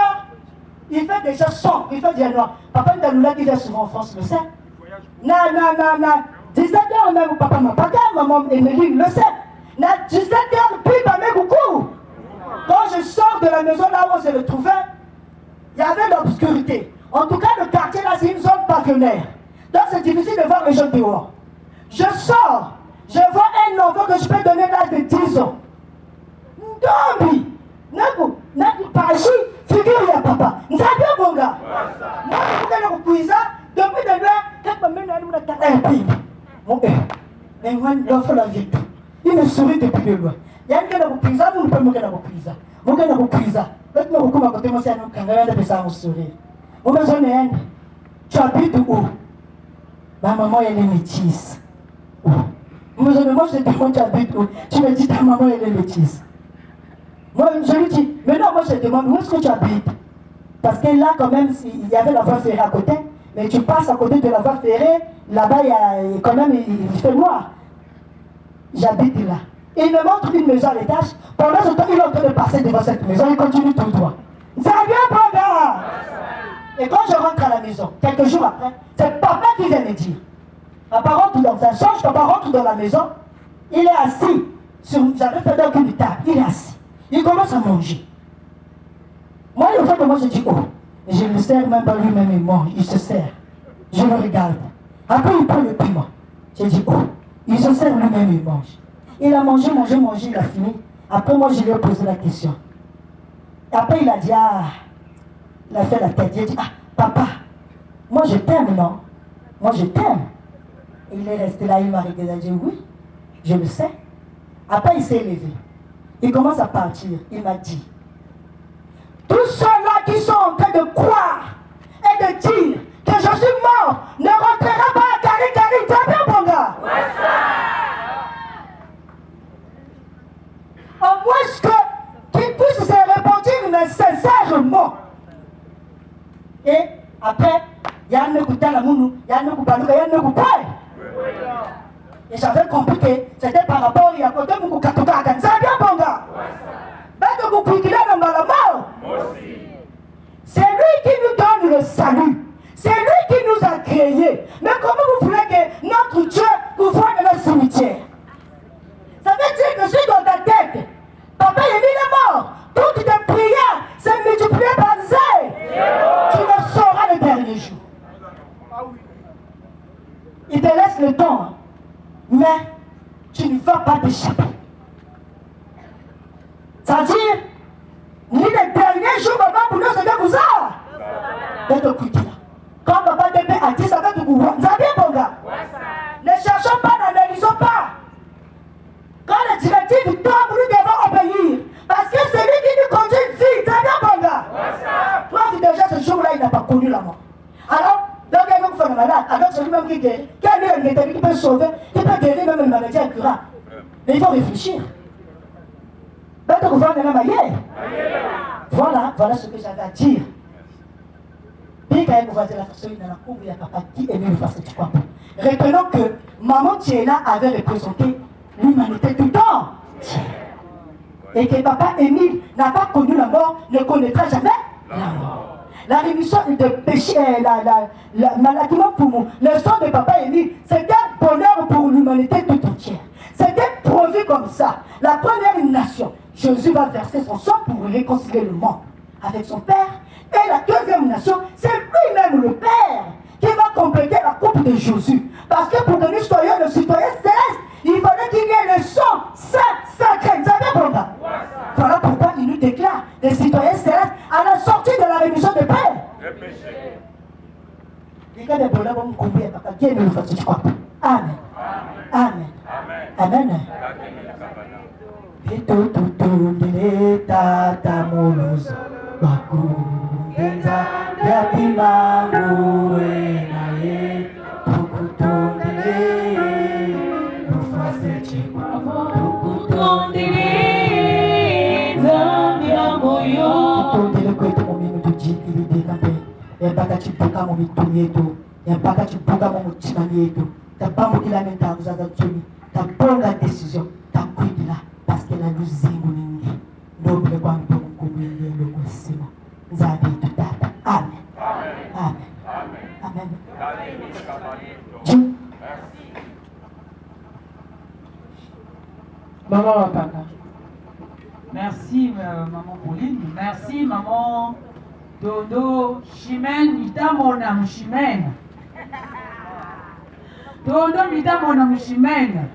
il fait déjà sombre, il fait déjà noir. Papa Ndaloula qui vient souvent en France le sait. Non. 17h même, papa m'a pas gagné, maman Emeline le sait. 17h, puis pas mes coucou. Quand je sors de la maison là où on se retrouvait, il y avait l'obscurité. En tout cas, le quartier là, c'est une zone pavillonnaire. Donc c'est difficile de voir les gens dehors. Je sors, je vois un enfant que je peux donner l'âge de 10 ans. Ndombi, Naku Pachi, figure ya papa. Nzabia bonga. Moi, je vous cuisa, depuis de là, quand ma mère nous a tapé un peu. Mon père, mais moi, l'enfant la vie. Il me sourit depuis de loin. Il y a un gars qui a pris ça, nous ne pouvons pas pris ça. Mon gars n'a pris ça. Maintenant, vous commencez à commencer à nous cangaler de ça, vous sourire. Mon besoin est un. Tu habites où? Ma maman, elle est métisse. Où? Moi, je te demande, tu habites où? Tu me dis, ta maman, elle est métisse. Moi, je lui dis, mais non, moi, je te demande, où est-ce que tu habites? Parce que là, quand même, il y avait la voie ferrée à côté. Mais tu passes à côté de la voie ferrée, là-bas, il y a quand même, il fait noir. J'habite là. Il me montre une maison à l'étage. Pendant ce temps, il est en train de passer devant cette maison. Il continue tout droit. Ça vient, papa. Et quand je rentre à la maison, quelques jours après, c'est papa qui vient me dire. Papa rentre dans un songe, papa rentre dans la maison. Il est assis. J'avais fait donc une table. Il est assis. Il commence à manger. Moi, le fait que moi, je dis, oh, je le sers même pas lui-même, il mange. Il se sert. Je le regarde. Après, il prend le piment. Je dis, oh. Il se sert lui-même, il mange. Il a mangé, il a fini. Après, moi, je lui ai posé la question. Après, il a dit, ah, il a fait la tête. J'ai dit, ah, papa, moi je t'aime, non? Moi je t'aime. Il est resté là, il m'a regardé, il a dit, oui, je le sais. Après, il s'est levé. Il commence à partir. Il m'a dit, tous ceux-là qui sont en train de croire et de dire que je suis mort ne rentrera pas à Kari, t'as bien, mon gars? Au moins qu'ils puissent se repentir, mais sincèrement. Et après, il y a un écouté la mounou, il y a un écouté il y a un écouté. Et j'avais compris que c'était par rapport à côté de mon katoka. Ça bien, mon gars? C'est lui qui nous donne le salut. C'est lui qui nous a créés. Mais comment vous voulez que notre Dieu vous voie dans le cimetière? Ça veut dire que si dans ta tête, papa il est mort, toutes tes prières se multiplient par zé, tu le sauras le dernier jour. Il te laisse le temps, mais tu ne vas pas t'échapper. C'est-à-dire, ni le dernier jour, papa pour nous, c'est que vous avez. Quand papa Débé a dit ça, vous avez bon gars. Ne cherchons pas, n'analysons pas. Quand les directives tombent, nous devons obéir. Parce que c'est lui qui nous conduit vite. Ça vient, mon gars. Toi, déjà, ce jour-là, il n'a pas connu la mort. Alors, donc, il va faire malade. Alors, c'est lui-même qui guérit. Quel est le qui peut sauver, qui peut guérir même une maladie incurable. Mais il faut réfléchir. Voilà ce que j'avais à dire. Retenons que maman Tiena avait représenté l'humanité tout le temps. Et que papa Émile n'a pas connu la mort, ne connaîtra jamais la mort. La rémission de péché, maladiement pour nous, le sang de papa Émile, c'était un bonheur pour l'humanité tout entière. C'était prévu comme ça. La première nation, Jésus va verser son sang pour réconcilier le monde avec son Père. Et la deuxième nation, c'est lui-même le Père qui va compléter la coupe de Jésus. Parce que pour que nous soyons le citoyen céleste, il fallait qu'il y ait le sang saint, sacré. Vous savez pourquoi? Voilà pourquoi il nous déclare des citoyens célestes à la sortie de la rémission des pères. Amen. Amen. Amen. Décision, parce qu'elle a nous émoulé. Noble quand on le cinéma. Amen. Amen. Amen. Amen. Maman Papa. Merci maman Pauline. Merci maman Dodo Chimène. Mita mon Chimène. Dodo Mita mon Chimène.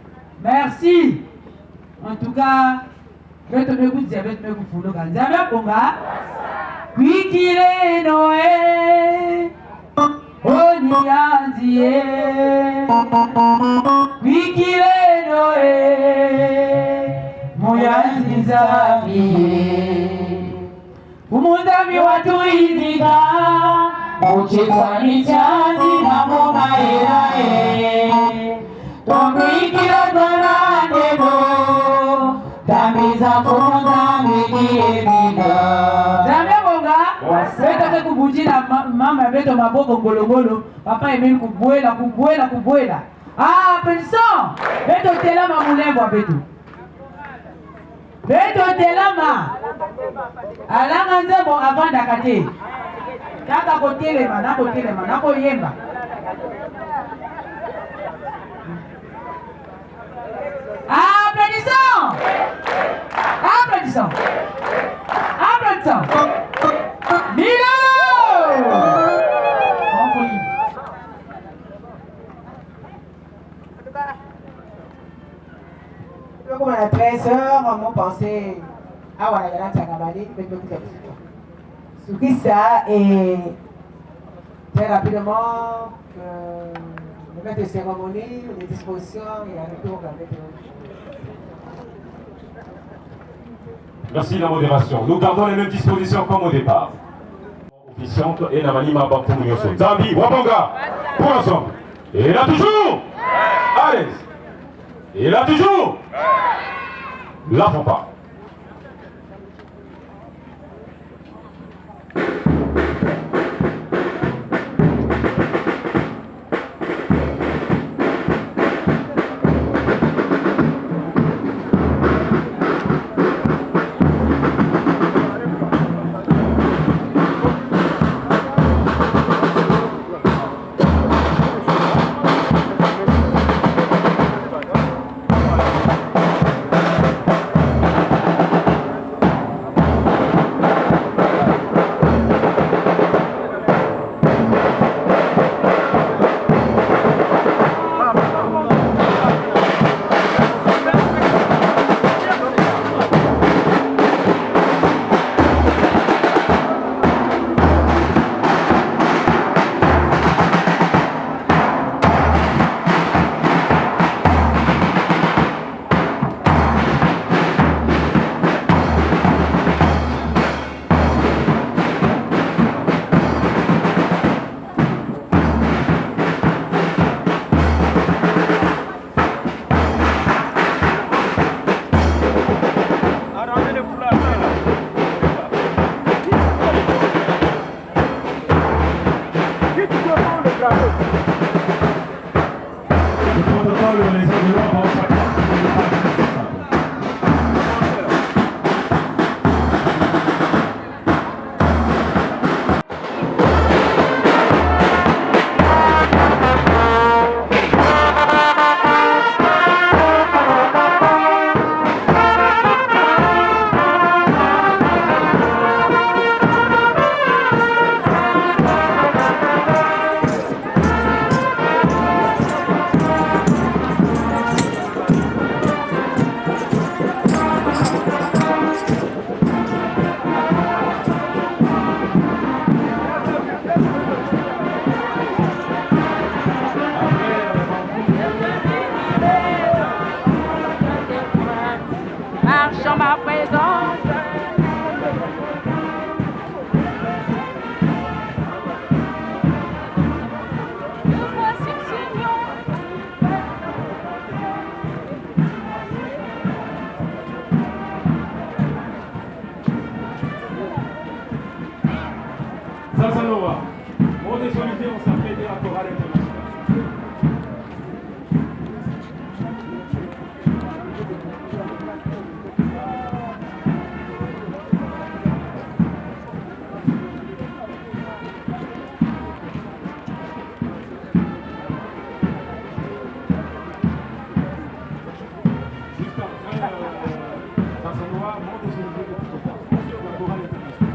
Merci. En tout cas, je te me dis avec me foulo kan. Zabe konga. Kwikile Noé. Onianzie. Kwikile Noé. Moyanzi Zabi. Umundami watu izika. Uchefani chandi na moma erae. Kwikile Noé. Tamiza fonda mikiebida. Jamia bonga. Beto ke kubujina mama beto maboko ngolongolo. Papa Emile kubuela. Ah, pension. Beto telama mulembwa beto. Beto telama. Alanga nzebo avant dakate. Kaka kotelema, nako yemba. Applaudissons! Applaudissons! Applaudissons! Milo! Comme à 13h, on m'a pensé à Wanagana Tchangabali, avec le coup de ce qui ça et très rapidement, le maître de cérémonie, les dispositions et un retour avec Merci de la modération. Nous gardons les mêmes dispositions comme au départ. Officiante et Namanima Bakounioso. Zambi, Wabanga, pour ensemble. Et là toujours! Allez! Et là toujours! La font pas. Nova. Monte sur l'idée, on s'appelle la chorale internationale. Juste après, Casanova, monte sur l'idée de tout ça. La chorale internationale.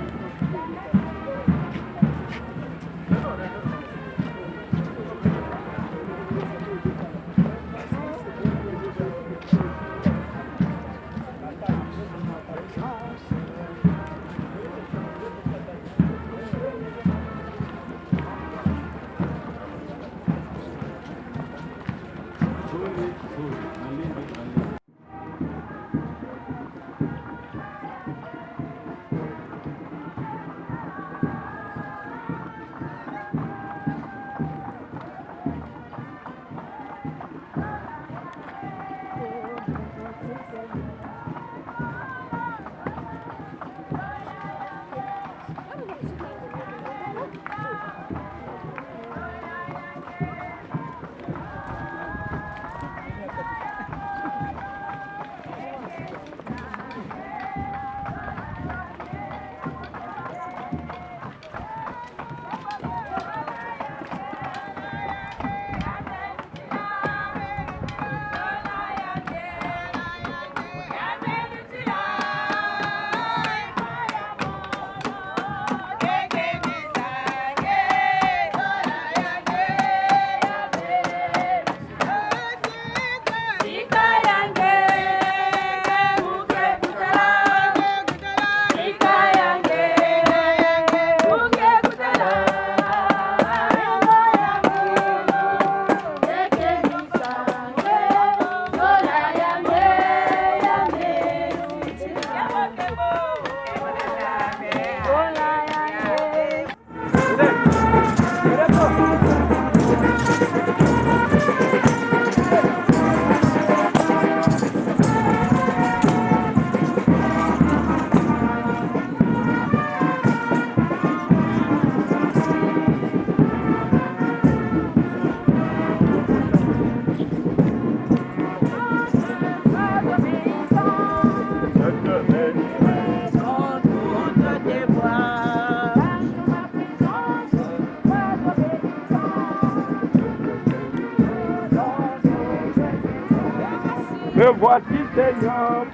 Me voici, Seigneur,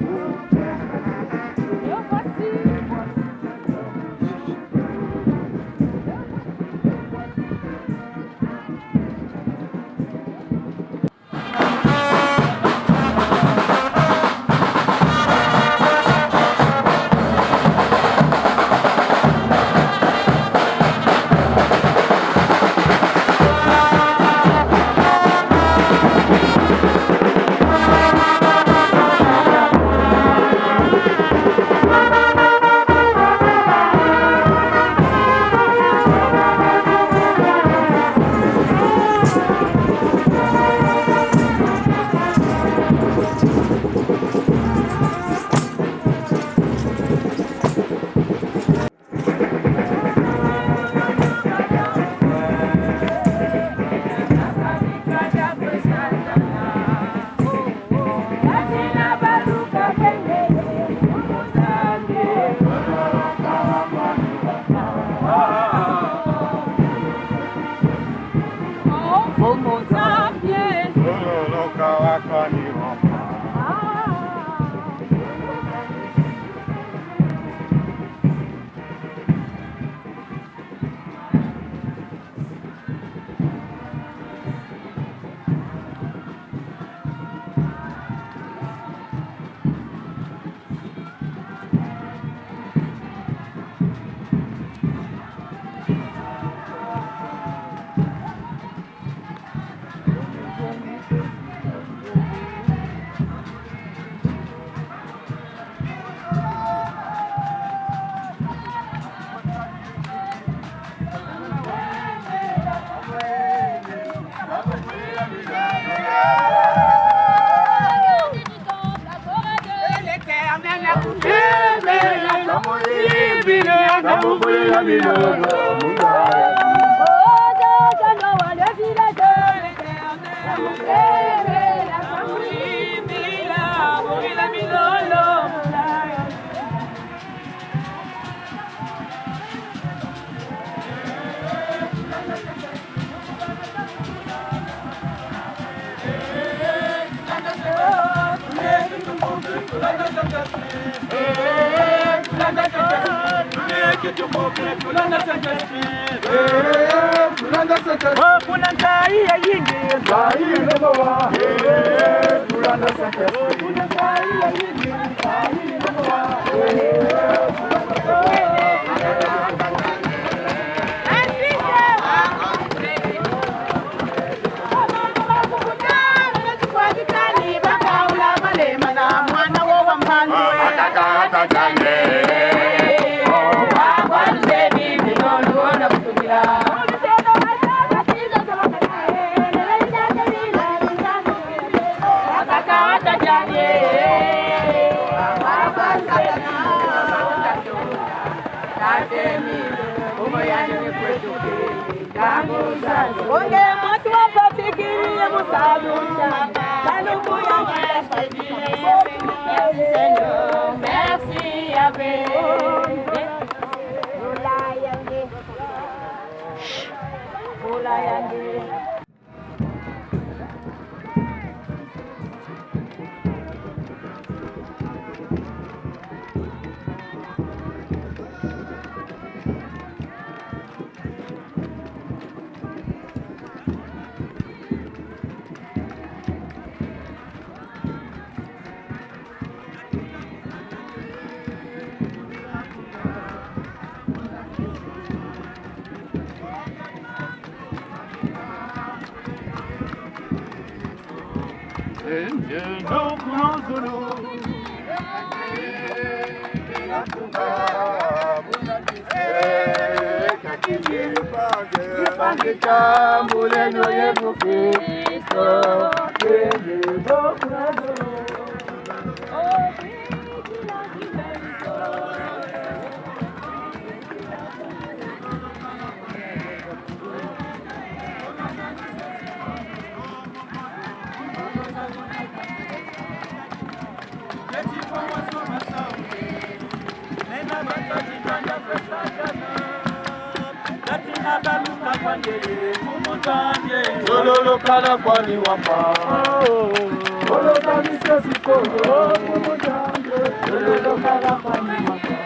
Merci, Yahvé. Kana kwani wapa Olo kabisa sikono Olo kana kwani wapa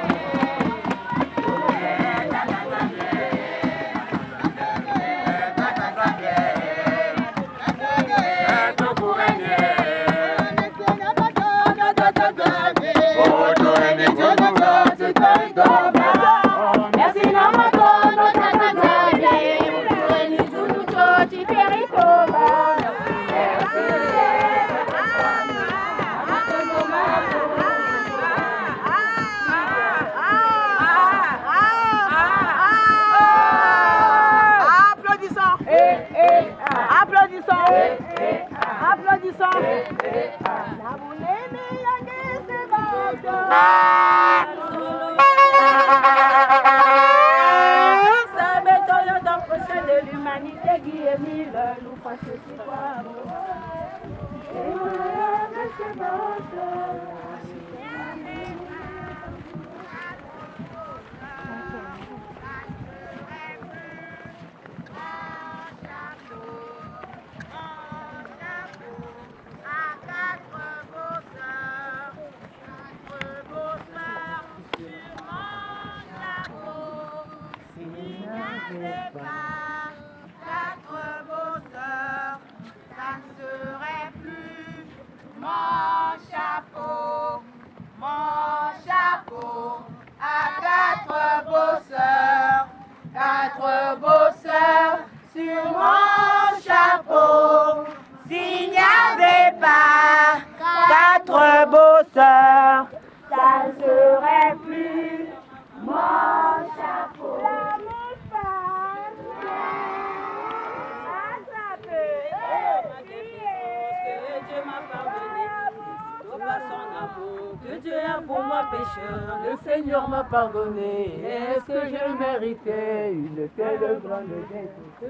Le Seigneur m'a pardonné. Est-ce que je le méritais? Une telle grande dette. Le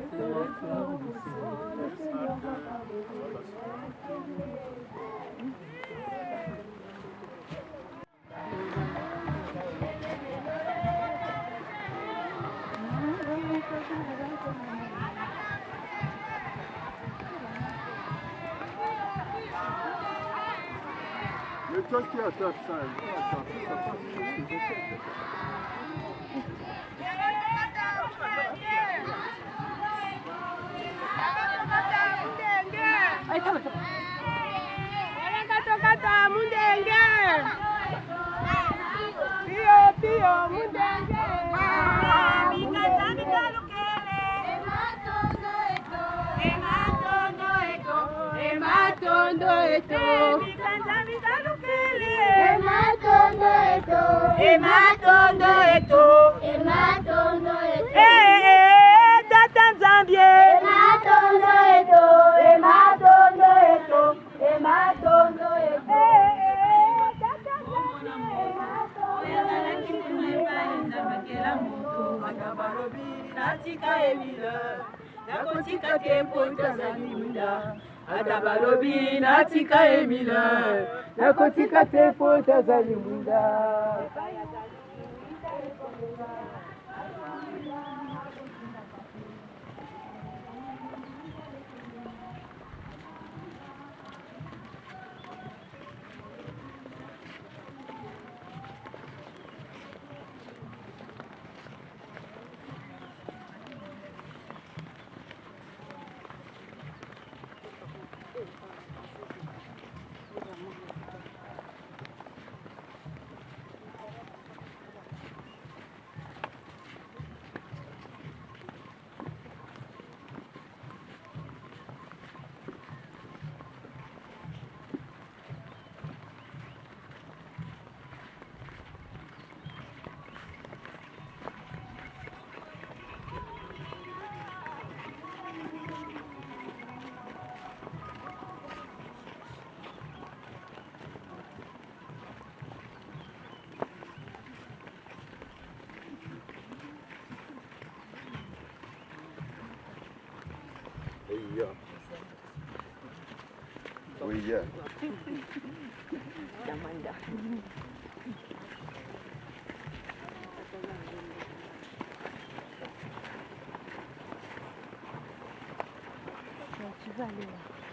Seigneur m'a pardonné. Mais toi qui attaques ça, ça passe. Atabalobi natika emile nakotika te po tazali munda. Oui, yeah. Tu vas aller là.